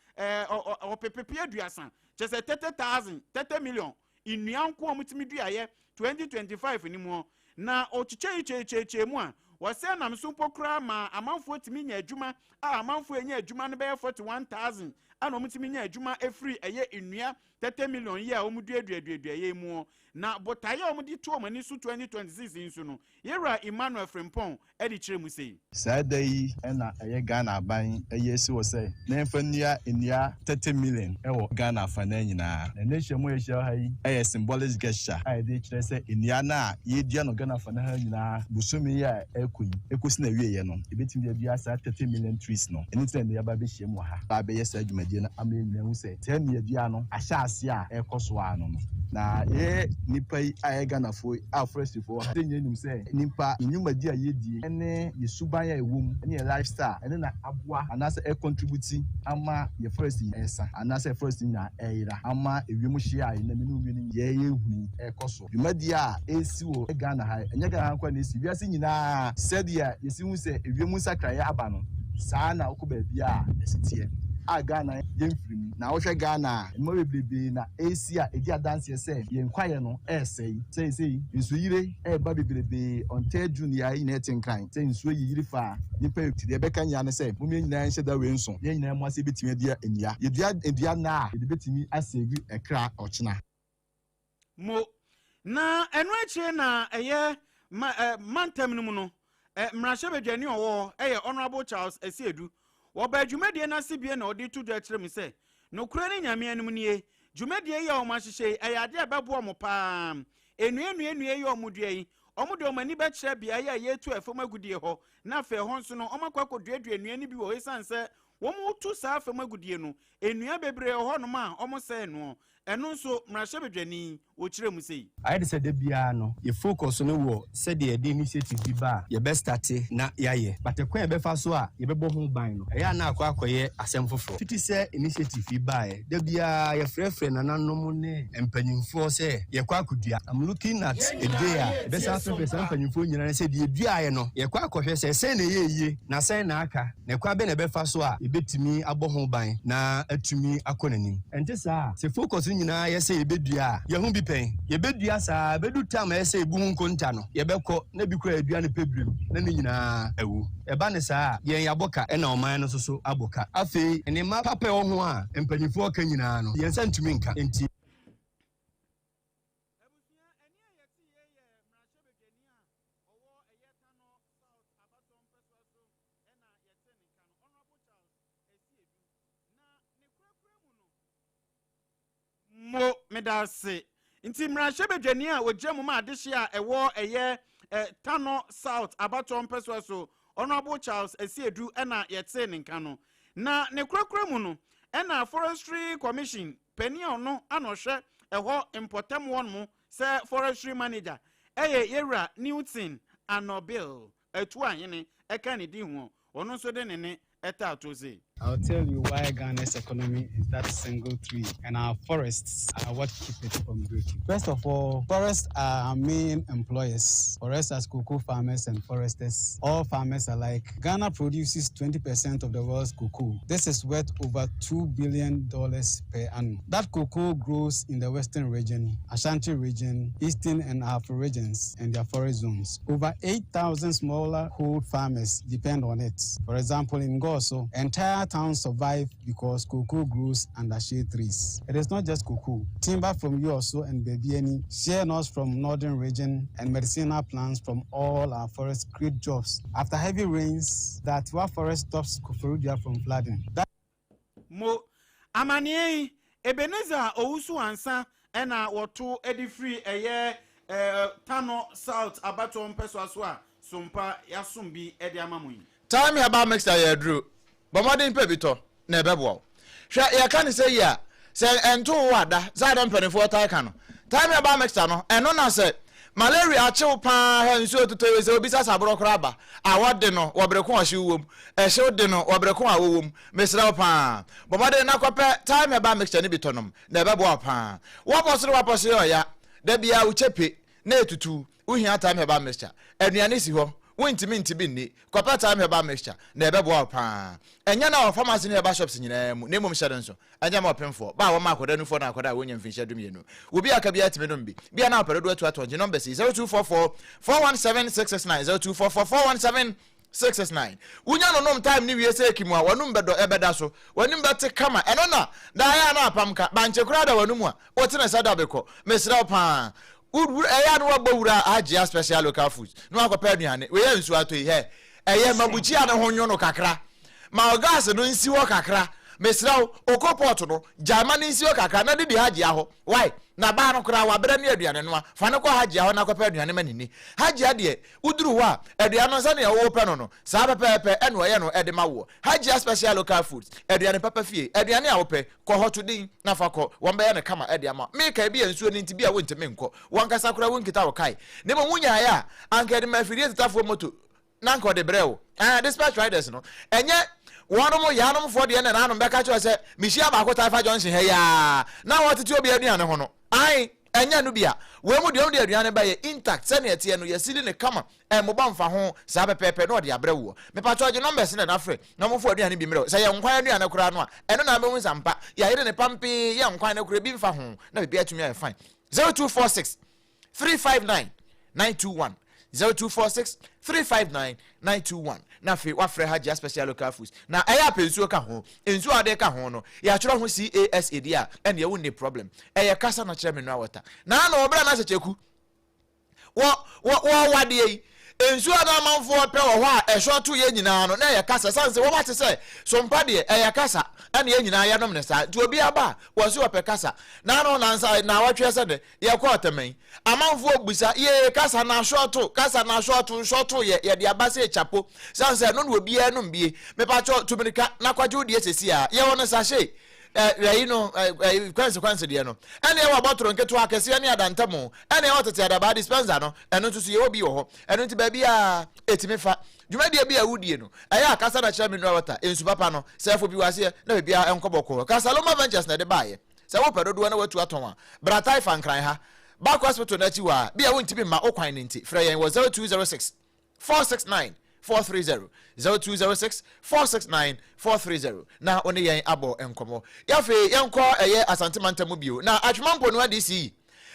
D: opepepe eduasa chese 30 million enua nko omutimi dua ye 2025 ni mu na ochiche mu a wose na msumpo kra ma amanfo timi nya adwuma a amanfo enya adwuma no beye 41,000 ana omutimi nya adwuma efri eye enua 30 million ye a omuduaduadua ye mu na botaye omudi to omani su 2026 insu no yera Emmanuel Frimpong edi kire mu sei
O: sadai na eye Ghana ban eye si wo sei na mfania enua 30 million ewo Ghana fa na nyina na nation mo ye ha yi eye symbolic gesture ai de kire sei enua na ye dia no Ghana fa na ha nyina busumi ya ekosi na wie ye no ebetimi bia sa 30 million trees no eni tren ya ba be hye mu ha ba be ye sa adwumadie na amenya hu sei 10 ye bia no ahya ase a ekoso ano no na ye nipa yi a Ghana fo a fresh fo ha denye nim say nipa enyumadi a yedie ene yesuban ya ewom ene lifestyle ene na aboa anase e contribute ama ye first esa anase first nya eira ama ewiem hye a na menu wi ni ye ehuni ekoso dwumadi a esi wo Ghana ha enye Ghana kwa na esi wiase nyina sadia yesi hu say ewiem sakra ya aba no saa na okoba bia esitie a Ghana yemfiri na wohwe Ghana mo bebrebe na AC a edi adanse se yenkwaye no sei nsu yire ba bebrebe onte junior yi na etinkan se nsu yire fa nipa yiri beka nya ne se mo nyina nhyɛ da we nso ye nyina mo ase betimi dia enua ye na ye betimi asevi ekra ochina
D: mo na enu akire na eye mantem no mu no mrahye bedwani owo honorable Charles Esiedu woba dwumadie na sibie na odi to do akire mu se no kura ni nyame anum nie dwumadie ye o mahyehyɛ ayade abɛbo mo pa enue ye o mudua yi omude o mani ba kire bia ye yetu afom agudie ho na fe ho nso no omakwa duadua enue ni bi wo esan se wo mu tu sa afom agudie no enua bebre ho no ma omo se no ɛno nso mmarahyɛbadwani wɔkyerɛ mu sei
O: I said the piano, you focus on the war, said the initiative be bar, your best starting, not yaye. But the queen befasoa, you be bohun bino. I am now quite assemble for. Fifty say initiative you buy. There be your friend and unknown and penning for say, your quakudia. I'm looking at a day, best after the sample and I said, you diano, your quack say, send a ye, na say naka, ne quaben a befasoa, you bet to me a bohun bine, na to me a cononym. And this are, say focus in your eye, say, bedia, you won't be paying, you bet asa bedu tam ese buhun konta no ye bekọ na bi kura aduane pebrim na ne nyina ewu eba ne saa ye yaboka e na oman no so aboka afei ene ma papa wo ho a empanyifo aka nyina no ye nsa ntumi nka enti
D: mo medase nti mmarahyɛbadwani a wɔgye mu ma adehye a ɛwɔ ɛyɛ Tano South Abaton Peswa so Honorable Charles Esiedu ɛna yɛte ne nka no na ne kurakura mu no ɛna Forestry Commission penia no anohwɛ ɛhɔ importem won mu sɛ forestry manager ɛyɛ Yera Newton Anobil atu ahene ɛka ne di ho ɔno nso de ne eta atoze.
P: I'll tell you why Ghana's economy is that single tree, and our forests are what keep it from breaking. First of all, forests are our main employers. For us as cocoa farmers and foresters, all farmers alike. Ghana produces 20% of the world's cocoa. This is worth over $2 billion per annum. That cocoa grows in the western region, Ashanti region, eastern and Afro regions, and their forest zones. Over 8,000 smallholder farmers depend on it. For example, in Goso, entire towns survive because cocoa grows under shade trees. It is not just cocoa. Timber from Yoso and Bebieni, share nuts from northern region, and medicinal plants from all our forests create jobs. After heavy rains, the Atiwa forest stops Koforidua from flooding.
D: Mo amanie Ebenezer Owusu ansa ena woto edifree eye Tano South Abaton Peswa so a Sompa Yasumbi edi amamu.
B: Time about mixed I drew. But modern pebito, never well. Shall you can't say ya, say and two wada, Zadam 24 Taikano. Time about Mexano, and no say malaria chill pan and so to tell us obisa sabro crabba. I want dinner, or brecon shoe, a show dinner, or brecon womb, Miss Raupan. But modern aqua time about mixed any bitonum, never well pan. What was the opposite ya? There be a cheppy, near to two, we hear time about Mister, and Yanisi. Winti bini, kwapa time about mixture, never boil pan. And yana farmers in your shops in your name of Shadonso, and Yama Penfo, Bow Marco, then for Nakoda, William Fisher Dumino. Will be a cabinet minumbi. Be an opera to a 20 number 0244 417 669 0244 417 669. Unyano no time ni wiese kimwa wanumba do ebedaso wanumba te kama enona Diana Pamka banche krada wanumwa wotina sadabeko mesra pan. Eya no gbawura agya special local foods no akọpa aduane we ye nsu ato ihe eye mabuchi ane honyo no kakra ma gas no nsi wo kakra mesraw okoport no Germany nsi wo kakra na de agya ho why na ba no kra wa bra ne aduane no fa ne ko agya ho na akọpa aduane manini agya de uduru ho a aduane so na wo pe no sa pepepe eno ye no ede mawo agya special local foods aduane papa fie aduane a wo pe ko hoto din na fa ko won be ye ne kama ede ama me ka bi ensuo ni nti bi a wo nteme nko won kasa kra won kita wo kai ne mo munya ya anka de mafiri tetafo moto na nko de brew dispatch riders no enye one more yanum for the end and I'm back at you. I said, Michelle Bakota Johnson, hey, now what to be a diana hono. I, and Yanubia, when would you only Adriana by intact, send it and you're sitting a comma and Mobam for home, Sabe Pepe, no, the Abreu. Me patch your numbers in an afraid, no more for the enemy mirror. Say, I'm quite a crano, and then I'm always Zampa, you're hidden a pumpy, young quite a crib for home. Now be to me, I find 0246 359 921. 0246 359 921. Na fe wafre haja special local foods. Na eya pensuo ka ho. Ensuo ade ka ho no. Ya chiro ho CASA dia and ye won problem. Eya kasa na chire me no water. Na na obra na secheku. Wo wade yi. Ensuo na manfo pe wo ho a ehwo to ye nyina no. Na eya kasa sanse wo wate se sompa de eya kasa ana ye nyina ya nom ne sa. Ti obi aba wo so pe kasa. Na no na nsa na watwe se de ye kwa otemen. Amanfo busa ye kasa na short ye de abase chapo sanse no no obi enu mbie me pa cho tumirika na kwaje odi esesi a ye wono sa she you know consequence de no ene wa botoro nketo akese ne adantamo ene wa tete adaba dispenser no eno nso ye obi wo ho eno nti ba bia etimifa dwumadie bia wudie no aya akasa na kira mineral water ensu papa no sefo bi wase na bia enkoboko Kasaloma Ventures na de baaye se wo pedodo na watu aton a bratai fankran ha back hospital na chi wa bia wontimi ma okwan ne nti frɛ yɛn wɔ 0206 469 430 0206 469 430 na one yɛn abɔ enkomo yafe yɛnkɔ ɛyɛ asantemantamu bio na atwemampo no adisi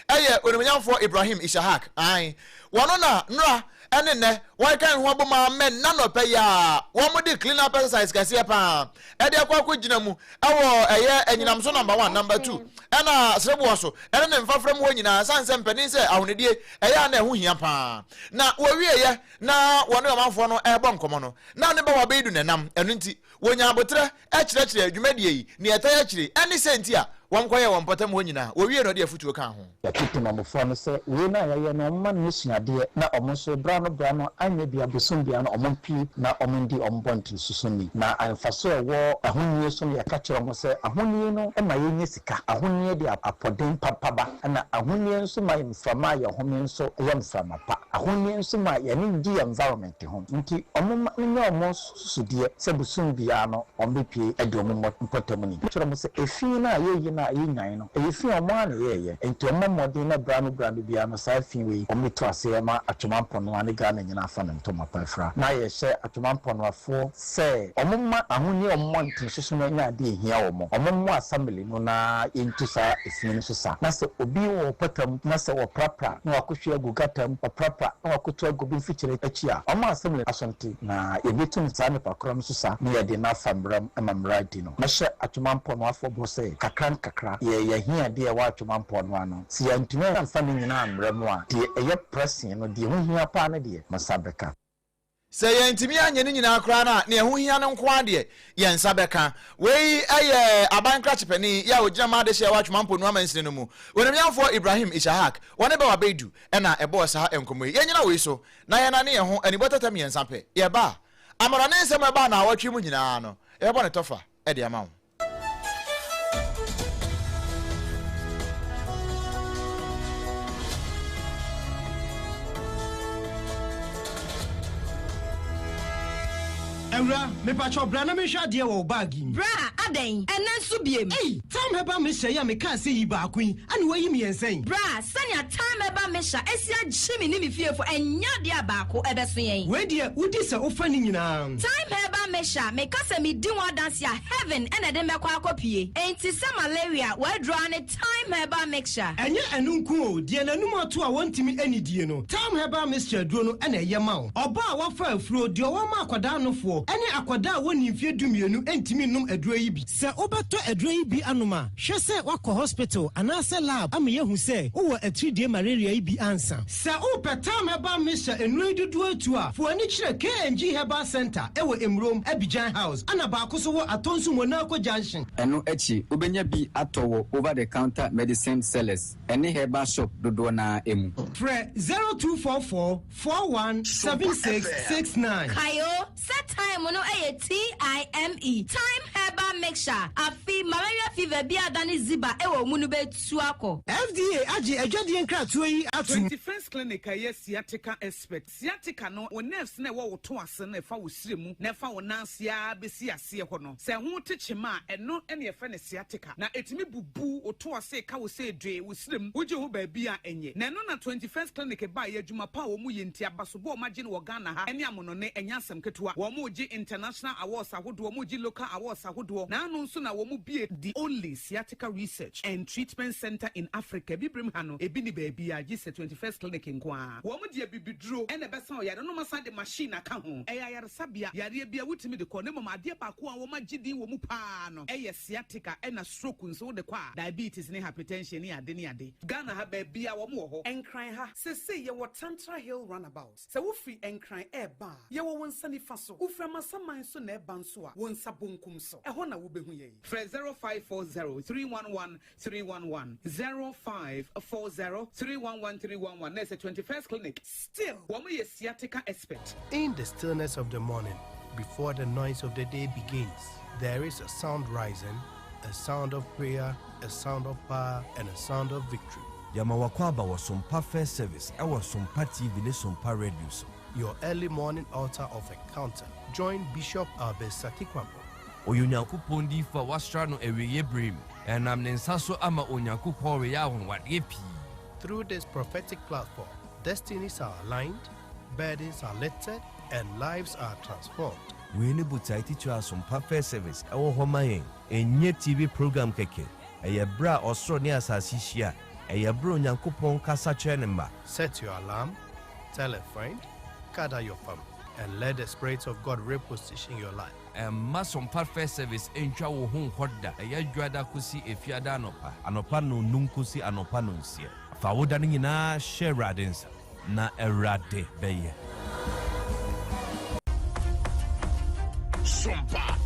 B: ɛyɛ onimnyamfo Ibrahim Ishahak ai wɔno na nra ene ne won kan ho boma men na no pɛ ya wo mo de clean up exercise kase pa e de akwa gina mu ɛwɔ ɛyɛ anyinam so number 1 number 2 ɛna serebo so ɛne ne mfafram ho nyina sanse mpanin sɛ ahonedie ɛyɛ na ɛho hia pa na wo wieye na wɔne ɔmanfo no ɛbɔ nkomo no na ne ba wa beidu nenam ɛno nti wonya abotre ɛkyerɛkyerɛ adwumadie yi ne ɛtaya kyerɛ ɛne senti a wɔn kɔyɛ wɔn pɔtam ho nyina wo wie no de afutuo kan ho
Q: yɛtete mamofo no sɛ we na yɛyɛ no ɔma no suadeɛ na ɔmo nso bra no anya bia bosom bia no ɔmo mpii na ɔmo ndi ɔmo bɔnten susumi na amfaso ɛwɔ ahonnie so no yɛka kyerɛ ɔmo sɛ ahonnie no ɛma yɛnyɛ sika ahonnie de apɔden papaba na ahonnie nso ma mframa yɛ home nso ɛyɛ mframa pa ahonnie nso ma yɛne ndi environment ho nti ɔmo nyɛ ɔmo susudeɛ sɛ bosom bia no ɔmo pie ɛde ɔmo mpɔtam ni kyerɛ ɔmo sɛ efi na yɛyi na yɛnyan no ɛyɛ fi ɔmo ana yɛyɛ nti ɔmo mmɔden na bra no bia no saa fi wei ɔmo to ase ma atwemampɔ no ane Ghana nyina afa ne ntoma pa fra na yɛhyɛ atwemampɔ no afo sɛ ɔmo ma ahonnie ɔmo nten soso no nya de ehia ɔmo mo assembly no na yɛntu saa efi no so sa na sɛ obi wɔ pɔtam na sɛ wɔ prapra na wakohwe agu gatam prapra na wakoto agu bi mfikyire akyi a ɔmo assembly asɔnte na yɛbetum saa nipa korɔ no so sa na yɛde na afa mbram ma mmara di no mehyɛ atwemampɔ no afo bo sɛ kakra yɛ hia de ɛwɔ atwemampɔ no ano si yɛntumi amfa no nyinaa mmara mu a deɛ ɛyɛ pressing no deɛ ho hia paa no deɛ masabeka
B: sɛ yɛntumi anya ne nyinaa koraa na ne ɛho hia no nko adeɛ yɛnsa bɛka wei ɛyɛ abankra chepani yɛ ogyina ma de hyɛ wa twemampo no amansine no mu onimnyamfo Ibrahim Ishahak wɔne ba wabedu ɛna ɛbɔ saa enkomo yi yɛnyina wei so na yɛna ne yɛn ho anibɔtata miɛnsa pɛ yɛba amara ne nsɛm ɛba na awɔtwe mu nyinaa no yɛbɔ ne tɔfa ɛde ama wo
R: Ewra, me pacho bra na me hwa de wo bag yi.
S: Bra, adan. Ena nso biem.
R: Hey, time heba me hya ya me ka se yi ba akun. Ani wayi me yensen.
S: Bra, sanya time heba me hya esia gyimi ni me fiefo enya de abaako ebeso yen.
R: We de udi se ofa ni nyina.
S: Time heba me hya me ka se me di one dance ya heaven ena de mekwa akopie. Enti se malaria we draw ne time heba mixture.
R: Enye enu nku o, de nanum ato a wontimi ani die no. Time heba mixture duro no ena ye ma wo. Oba a wafa afuro de o wa ma akwada nofo. Ene akwada woni mfie dumienu entimi num aduro yi bi. Se obeto aduro yi bi anoma, hwe se wakɔ hospital anase lab ama yehu se wo atridie malaria yi bi ansa. Se o petam heba mixture enu dudu atu a, fo ani kyerɛ KNG Herbal Center ewo Emrom Abidjan House. Ana ba ko so wo atonsu Monaco Junction.
T: Eno echi obenya bi atowo over the counter medicine sellers. Ene herbal shop dodo na emu.
R: Fre 0244 417669.
S: Kayo set time no TIME time herbal mixture afi malaria fever bi adani ziba ewo mu no betu akọ.
R: FDA agi adwade nkratoɔ yi atum.
U: Defense clinic aye sciatica expert. Sciatica no o nerves na wo to ase na fa wo sire mu na fa wo nansia besi ase hɔ no. Se ho techema ɛno ɛne ɛfa ne sciatica. Na etimi bubu o to ase ka wo se dwe wo sire mu. Woje ho ba bia enye. Na ɛno na 21st clinic ba ye adwuma pa wo mu ye ntia basobo o magye no wo Ghana ha. Ɛne amono ne enya asɛm ketewa. Wo mu gye international awards ahodo wo gye local awards ahodo. Na anu nso na wo mu bie the only sciatica research and treatment center in Africa. Bibrim ha no ebi ni ba bia gye 21st clinic nko a. Wo mu de bibiduro ɛna bɛsa o yare no masa de machine aka ho. Ɛya yare sabia yare bia wutimi de kɔ ne mama ade ba ko a wo magye din wo mu pa no. Ɛyɛ sciatica ɛna stroke nso de kɔ a diabetes ne hypertension ne ade ne ade. Ghana ha ba bia wo mu wɔ hɔ. Enkran ha sese ye wo Tantra Hill roundabout. Se wo free enkran eba ye wo wonsa nifa so. Wo fra masaman so na eba nso a wonsa bonkum so. Ɛhɔ na wo behu ye. Frɛ 0540 311 311 0540 311 311. There's a 21st clinic. Still, wo mo ye sciatica expert.
V: In the stillness of the morning, before the noise of the day begins, there is a sound rising,
A: a sound of prayer, a sound of power, and a sound of victory.
V: Yamawakwaba was SOMPA First Service. I was SOMPA TV, ne SOMPA Radio.
A: Your early morning altar of encounter. Join Bishop Albesati Kwampo.
V: Oyunyankupon di fa wasra no eweye brim. Enam ne nsa so ama onyankupon we ya honwade pi.
A: Through this prophetic platform, destinies are aligned, burdens are lifted, and lives are transformed.
V: We ne butai teach us SOMPA First Service. Ewo homayen enye TV program keke. Eye bra osro ne asasi hia. Eye bra onyankupon kasa kire ne mba.
A: Set your alarm, tell a friend, gather your family, and let the Spirit of God reposition your life.
V: SOMPA First Service entwa wo hu hoda. Eye dwada kusi efiada anopa. Anopa no nunkusi anopa no nsie. Fa woda ne nyina share radensa na erade beye.
W: SOMPA.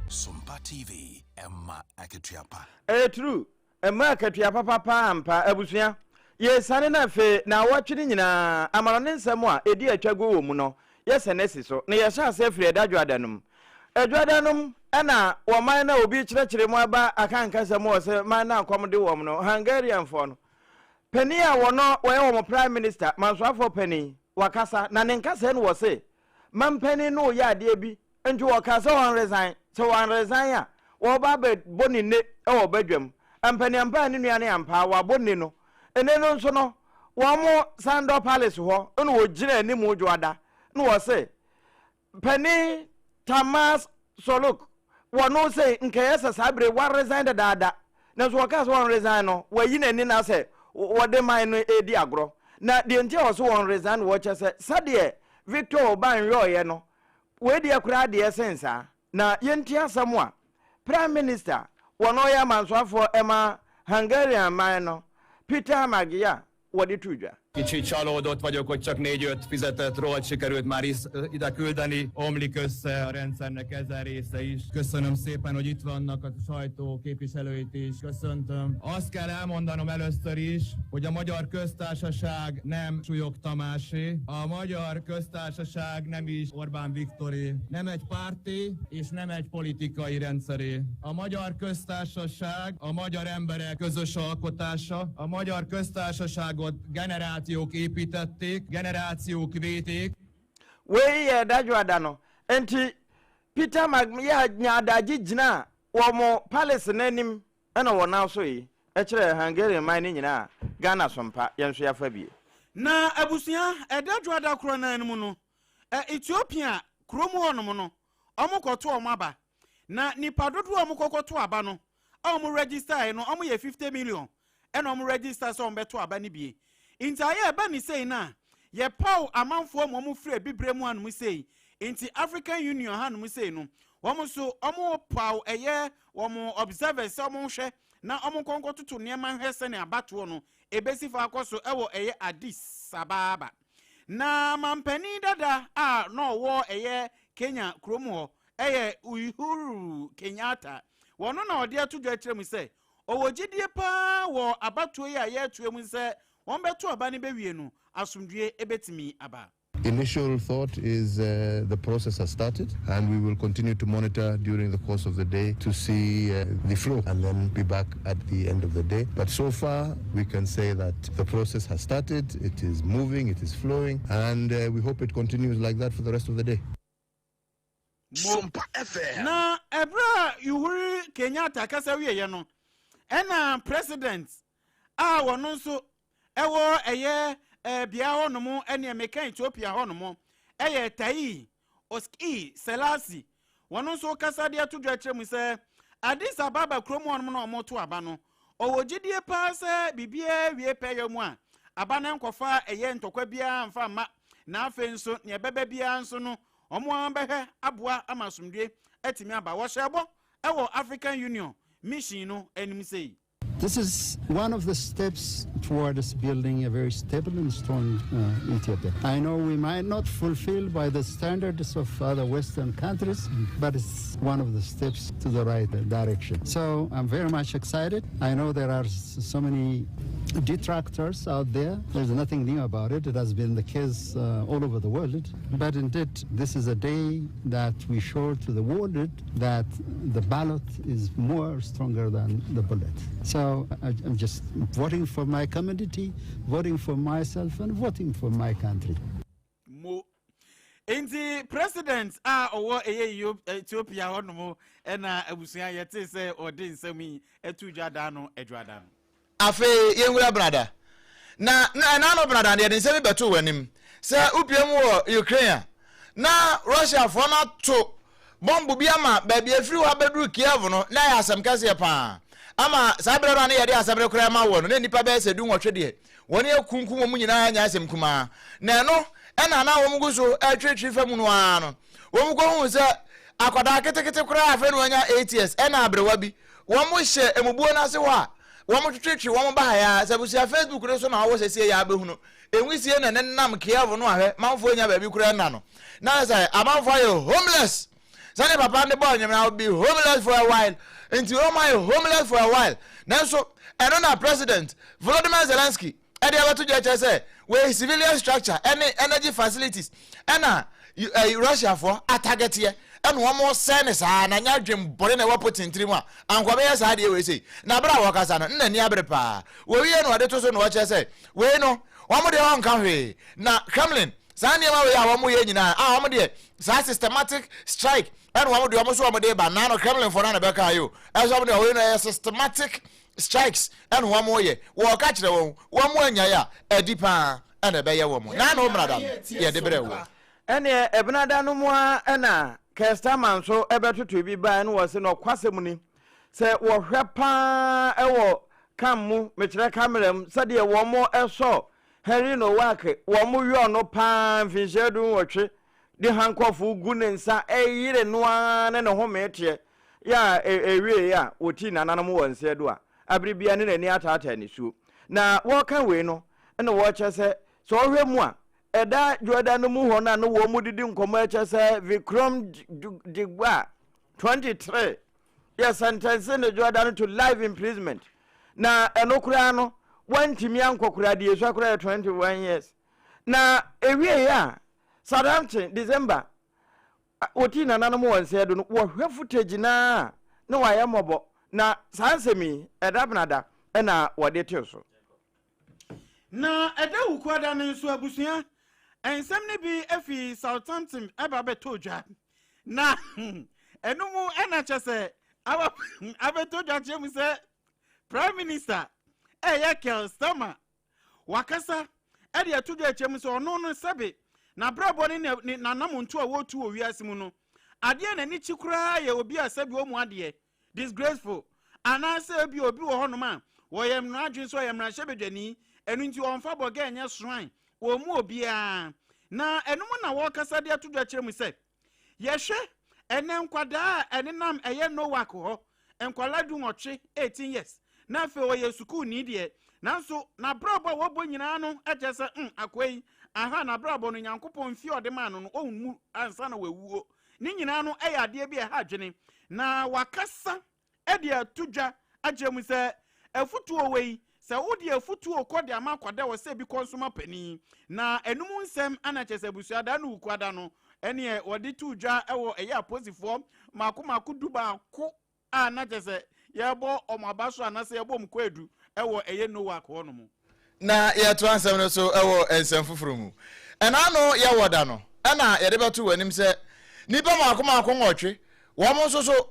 W: SOMPA TV, Emma Aketiapa.
C: True. Emma Aketiapa papa ampa abusia. Yes, na fe na watching nyina amarone nsem a edi atwago wo mu no. Yes, enesi so. Na yesha ase firi adwadwanum. Adwadwanum na woman na obi kyerɛkyerɛ mu aba akanka sɛ mo se man na akomde wo mu no. Hungarian for no. Penny a wono wo mo prime minister mansoafo penny wakasa na ne nkasa no wo se man penny no ya ade bi nti wakasa won resign. So one resign ya. Wo ba be boni ne e wo badwam. Ampani ampa ne nuane ampa wa boni no. Ene no nso no wo mo Sando Palace ho no wo gina ni mu dwoada no wo se Penny Thomas Soluk wo no se nkeye sabre wa resign dada na so ka so one resign no wo yi na ni na se wo de man no edi agro na de ntia wo so one resign wo che se sade Victor Obanyo ye no we de akura de sensa na yentia samwa prime minister wo no ya mansoafo ema Hungarian man no Peter Magia, what did you do?
X: Kicsit csalódott vagyok, hogy csak 4-5 fizetett róla sikerült már ide küldeni. Omlik össze a rendszernek ezen része is. Köszönöm szépen, hogy itt vannak a sajtó képviselőit is. Köszöntöm. Azt kell elmondanom először is, hogy a Magyar Köztársaság nem Súlyog Tamásé. A Magyar Köztársaság nem is Orbán Viktoré. Nem egy párti és nem egy politikai rendszeré. A Magyar Köztársaság a magyar emberek közös alkotása. A Magyar Köztársaságot generációk építették, generációk véték.
C: Weye dajwada no. Enti Peter Magya nyadaji jina wo mo palace nanim ana wona so yi. E kire Hungarian man ni nyina Ghana SOMPA yenso ya fa bie.
D: Na abusia edadwada kro na enum no. Ethiopia kromu honom no. Omokoto omaba. Na nipa dodo omokokoto aba no. Omo register no omo ye 50 million. Ena omo register so ombeto aba ni bie. Inti aye ba ni sei na ye paw amanfo mo free bibremu anu sei inti African Union hanu sei no wo so omo paw eye wo observers omo hwe na omo konko tutu niema hwese ne abato no ebesi fa akoso ewo eye Addis Ababa na mampani dada a no wo eye Kenya kromu ho eye Uhuru Kenyatta wono na ode atudwa akyerem sei owogidie pa wo abato ye aye atuemu sei
Y: Initial thought is the process has started and we will continue to monitor during the course of the day to see the flow and then be back at the end of the day. But so far we can say that the process has started, it is moving, it is flowing, and we hope it continues like that for the rest of the day.
W: SOMPA FM.
D: Na ebra Uhuru Kenyatta kasa wiye no. Ena president wono so ewo eye bia honomo ene American Ethiopia honomo eye Tai Oski Selasi wono so kasa de atudwa akyerem se Addis Ababa kromo honomo na omoto aba no owogidie pa se bibia wie peye mu a aba na nkofa eye ntokwa bia mfa ma na afe nso ne bebe bia nso no omo ambehe aboa amasumdue atimi aba wo hyebo ewo African Union mission no enim sei
P: This is one of the steps towards building a very stable and strong Ethiopia. I know we might not fulfill by the standards of other Western countries, but it's one of the steps to the right direction. So I'm very much excited. I know there are so many detractors out there. There's nothing new about it. It has been the case all over the world. But indeed, this is a day that we show to the world that the ballot is more stronger than the bullet. So I'm just voting for my community, voting for myself, and voting for my country.
D: In the president or Ethiopia honomo and abusia yete say or din semi etuja dano edwadano.
B: Afe yenwura brother. Na no brother dey say beto wanim. Say upiem wo Ukraine. Na Russia for na to bomb bi ama ba bi afiri wa bedru Kiev no na ya asem kase pa. Ama sabre no na ye dey asabre kura ma wo no na nipa be se du nwotwe de. Woni akunkum mu nyina anya asem kuma. Na no ena na wo mguso atwetwe fam no ano. Wo mgo hu se akoda ketekete kura afa no anya ATS ena abrewa bi. Wo mo hye emubuo na se wa. Wo mo twetwe wo mo ba ya sabusia Facebook no so na wo sese ya abehu no. Enwisie na nenam Kiev no ahwe manfo nya ba bi kura na no. Na say amanfo ayo homeless. Sane papa ne boy nyam be homeless for a while. Until oh my homeless for a while. Now so na president Volodymyr Zelensky e dey about to just say we civilian structure any energy facilities na Russia for target here and one more sense na nya dwem bore na wapo tintiri mu a anko be yesa dey we say na bra wakasa no na ni abre pa we wie no ade to so no wa che say we no omo de on kan hwe na Kremlin sane ma we ya omo ye nyina omo de systematic strike and omo de omo so omo de ba na no Kremlin for na be ka yo as omo de we no systematic strikes and one more ye wo ka kire won wo mo anya ya edipa and be ye wo mo na no brada ye de bre wo
C: ene ebnada no mo na customer so ebetutu bi ba no wo se no kwasem ni se wo hwepa ewo kammu me kire camera m se de wo mo eso Henry no wake wo mo wi ono pa mfinhyedu wotwe de hankofu gu ne nsa eyire no ane ne ho metie ya ewie ya oti nananum wo nse do a abribia ne nani atata ni su na wo kan we no ene wo che se so hwe mu a eda Jordan no mu ho na no wo mu didi nkomo che se Vikram Digwa 23 yes sentence ne Jordan to life imprisonment na enokura no wantimi ankokura de yesu akura 21 years na ewie ya Southampton December oti nananum wo nse do no wo hwe footage na wa ya mobo na sansemi edabnada na wode teso
D: na eda ukwada ne nso abusia ensem ne bi efi Southampton eba betojwa na enumu ena chese abetojwa chemu se Prime Minister Keir Starmer wakasa ede atujwa chemu se ono no sebe na brabo ne nanamuntu a wotu owiase mu no ade na ni chikura ye obi asabi omu ade disgraceful anase bi obi wo hono ma wo yem no adwen so yem na hyebedwani enu nti won fa boga enye shrine wo mu obi a na enu na wo kasa de atudwa kire mu se yehwe ene nkwada enenam eye no work ho enkwaladu nwotwe 18 years na fe wo yesuku ni de nanso na brabo wo bo nyina no agese akwai aha na brabo no nyankopon fi ode ma no onmu ansa na wewuo ni nyina no ade bi ha adwene na wakasa ede atudwa agemu se afutuo wei se wodi afutuo kode amakwada wo se bi konsuma pani na enum nsem anachese busuada na ukwada no ene wodi tudwa ewo eya posifo makomako duba ko anachese yebo omabaso anase yebo mkwedu ewo eye no work hono mu
B: na ya to ansem no so ewo ensem fufuru mu ena no ya woda no ena ye de beto wanim se nipa makomako nwotwe wo mo so so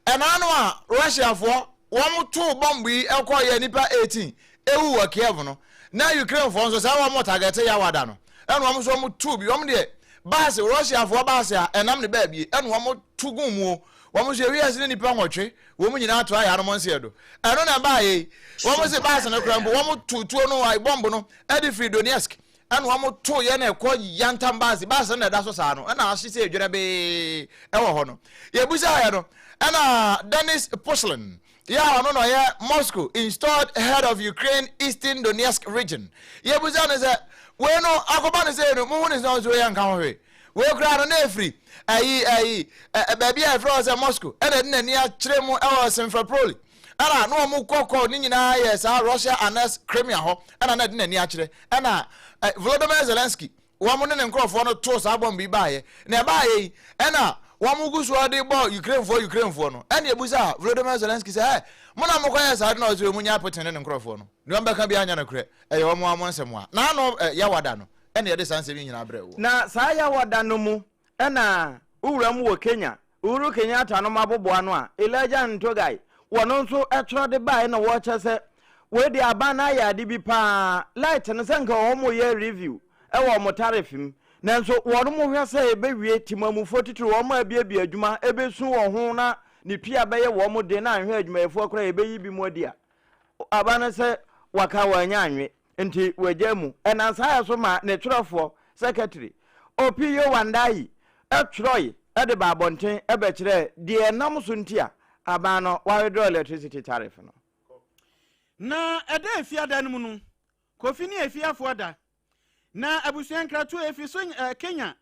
B: ena no a Russia for wo mo to bomb yi ekoye nipa 18 ewu wa Kiev no na Ukraine for so say wo mo target ya wada no ena wo mo so mo to bi wo mo de base Russia for base a enam ne ba bi ena wo mo to gun mu wo mo se wi asine nipa nwotwe wo mo nyina to aya no mo nse do eno na ba yi wo mo se base no krambo wo mo tutuo no ai bomb no edi free Donetsk ena wo mo to ye na ekọ yantam base na da so sa no ena ahye se edwere be ewo ho no ye busa ya no ena Dennis Porcelain Yeah, no, yeah. Moscow installed head of Ukraine Eastern Donetsk region. Yeah, but then is that we no Akoban say no moon is not so young come away. We grant on free. Baby I froze at Moscow. And then near Tremo hours in Faproli. And I know more cocoa Nina yes, Russia and us Crimea ho and I didn't near Chile. And Volodymyr Zelensky. One morning and crop for no toast I won't be by. Nearby and one mugu swadi bo Ukraine for no. And ye buza Volodymyr Zelensky say, "Mona mokoya sa no zo munya poten ne nkrofo no. Nuamba ka bia anya no kre. E wo mo amonsem a. Na no yawada no. And ye de sanse bi nyina bre wo."
C: Na sa yawada no mu e na uwram wo Kenya. Uhuru Kenyatta no maboboa no a Elijah Ntogai wono nso etro de bae na wo chese we de abana ya de bi pa light no senka wo mo ye review e wo mo tarifim. Nanso wono mo hwese e be wie timamufo titiri wo mo abia adwuma e be su wo ho na ne pia be ye wo mo de na ahwe adwuma efo kora e be yi bi mo dia abana se waka wanya anwe nti wajamu enansa ya so ma ne twerofo secretary opiyo wandai etroi e de babonten e be kire de nam so ntia abano wa withdraw electricity tariff no
D: na ede efia dan mu no kofi ni efia fo da na abusuan kratu efi so Kenya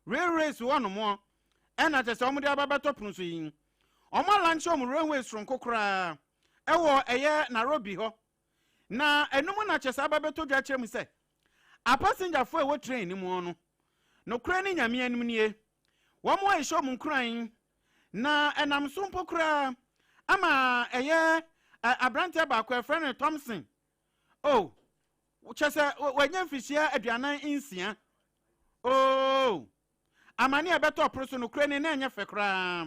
D: railways one mo ena tese omude ababato pruso yin omo lanche omu railways from kokora ewo eye Nairobi ho na enumu na chese ababato dwa kire mu se a passenger fo ewo train ni mu no no kura ni nyame anim nie wo mo ehso mu kran na enam so mpokura ama eye abrante ba kwa friend Thompson oh chese wanya fishia aduanan insia oh amani abeto proso no kura ni na anya fekra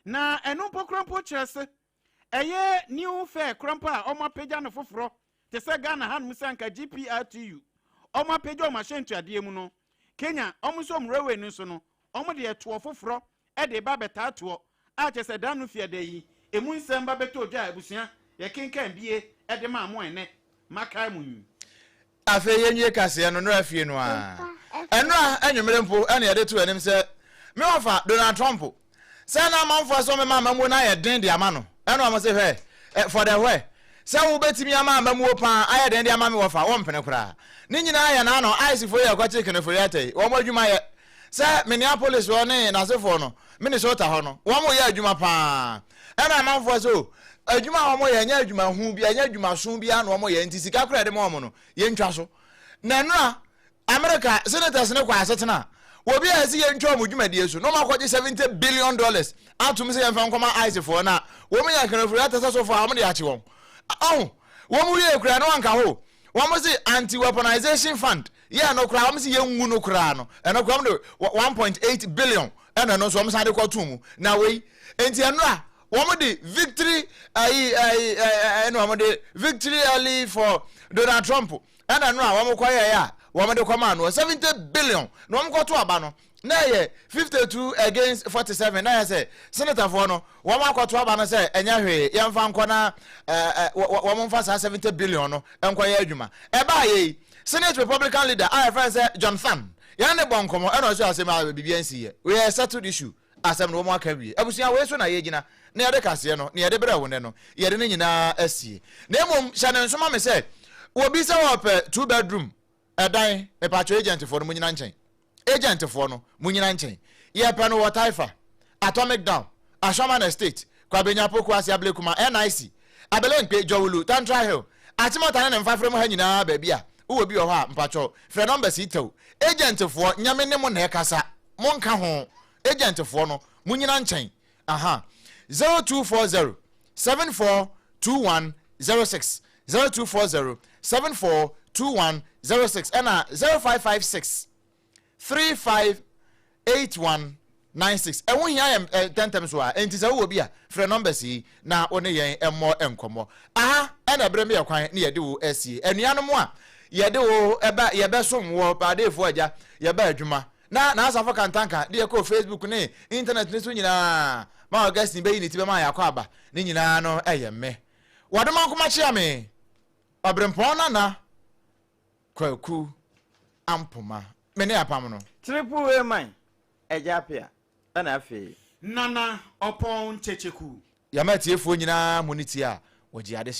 D: na enu mpokrampo chese eye new fair krampa omo pagya no foforo te se Ghana han musanka GPRTU omo pagya o machine ade mu no Kenya omo so mrewe ni so no omo de eto foforo e de ba beta to a chese danu fie de yi emu nsem ba beto dwa abusia ye kenkan bie e de ma mo ene maka mu
B: afe yenye kase no no afie no a eno a anwumere mpo ene ye de to anim se me ofa Donald Trump se na manfo so me mama mu na ye den de ama no eno am se he for the way se wo betimi ama mamu pa aye den de ama me wofa wo mpene kura ni nyina aye na no ice fo ye kwache kene fo yate wo mo adwuma ye se Minneapolis wo ne na se fo no Minnesota ho no wo mo ye adwuma pa ena manfo so adwuma wo mo ye nya adwuma hu bi anya adwuma so bi anu wo mo ye ntisi ka kura de mo no ye ntwa so na no America senators ne kwa asetena obi asi ye ntwa mo dwuma die so no makwaje $70 billion atum se ye mfa nkoma ice fo na wo mo ya kene fo yate so fo am de achi won oh wo mu ye kura no anka ho wo mu si anti weaponization fund yeah no kura wo mu si ye nwu no kura no eno kura mo 1.8 billion eno no so wo mu san de kwato mu na we enti eno a wo mu de victory eno wo mu de victory early for Donald Trump eno no a wo mu kwaye ya wo mu de kwama no 70 billion no wo mu kwato aba no na ye 52 against 47 na ye say senator for no wo ma kwato aba no say enya hwe ye mfa nko na wo mo mfa 70 billion no enko ye adwuma e ba ye Senate Republican leader I friend say John Fan ya ne bonkomo e no so asema bibiansi ye we settled issue asem no mo aka wie abusia we so na ye gina na ye de kase no na ye de bra wo ne no ye de nyina asie na emom hya ne nsoma me say obi say wo pe 2 bedroom edan e patcho agent for no mo nyina nchen agent for no munyina nchen ye pe no Wataifa Atomic Down Ashaman Estate Kwabenya Poku Asia Kuma NIC Abelenpe Jowulu Tantra Hill Atimota na mfafre mu ha nyina ba bia wo bi ho ha mpacho frɛ number sitaw agent for nyame ne mo na ekasa monka ho agent for no munyina nchen aha 0240 742106 0240 742106 and 0556 358196 e won hia tentem so a enti se wo bi a frɛ numbers yi na one yen emmo enkomo aha e na bre me yakwan ne yede wo asie anuanom a yede wo eba ye besom wo paadefo agya ye ba adwuma na asafo kantanka de ko Facebook ne internet ne so nyina ma August be yi ne tibe ma yakwa aba ne nyina no eyemme wadoma nkoma chia me obrempon na kwaku ampoma mene apam no
C: triple way man ejapia na afi
D: nana opon checheku
B: yama tiefoɔ nyinaa mu ne tie a wɔgye ade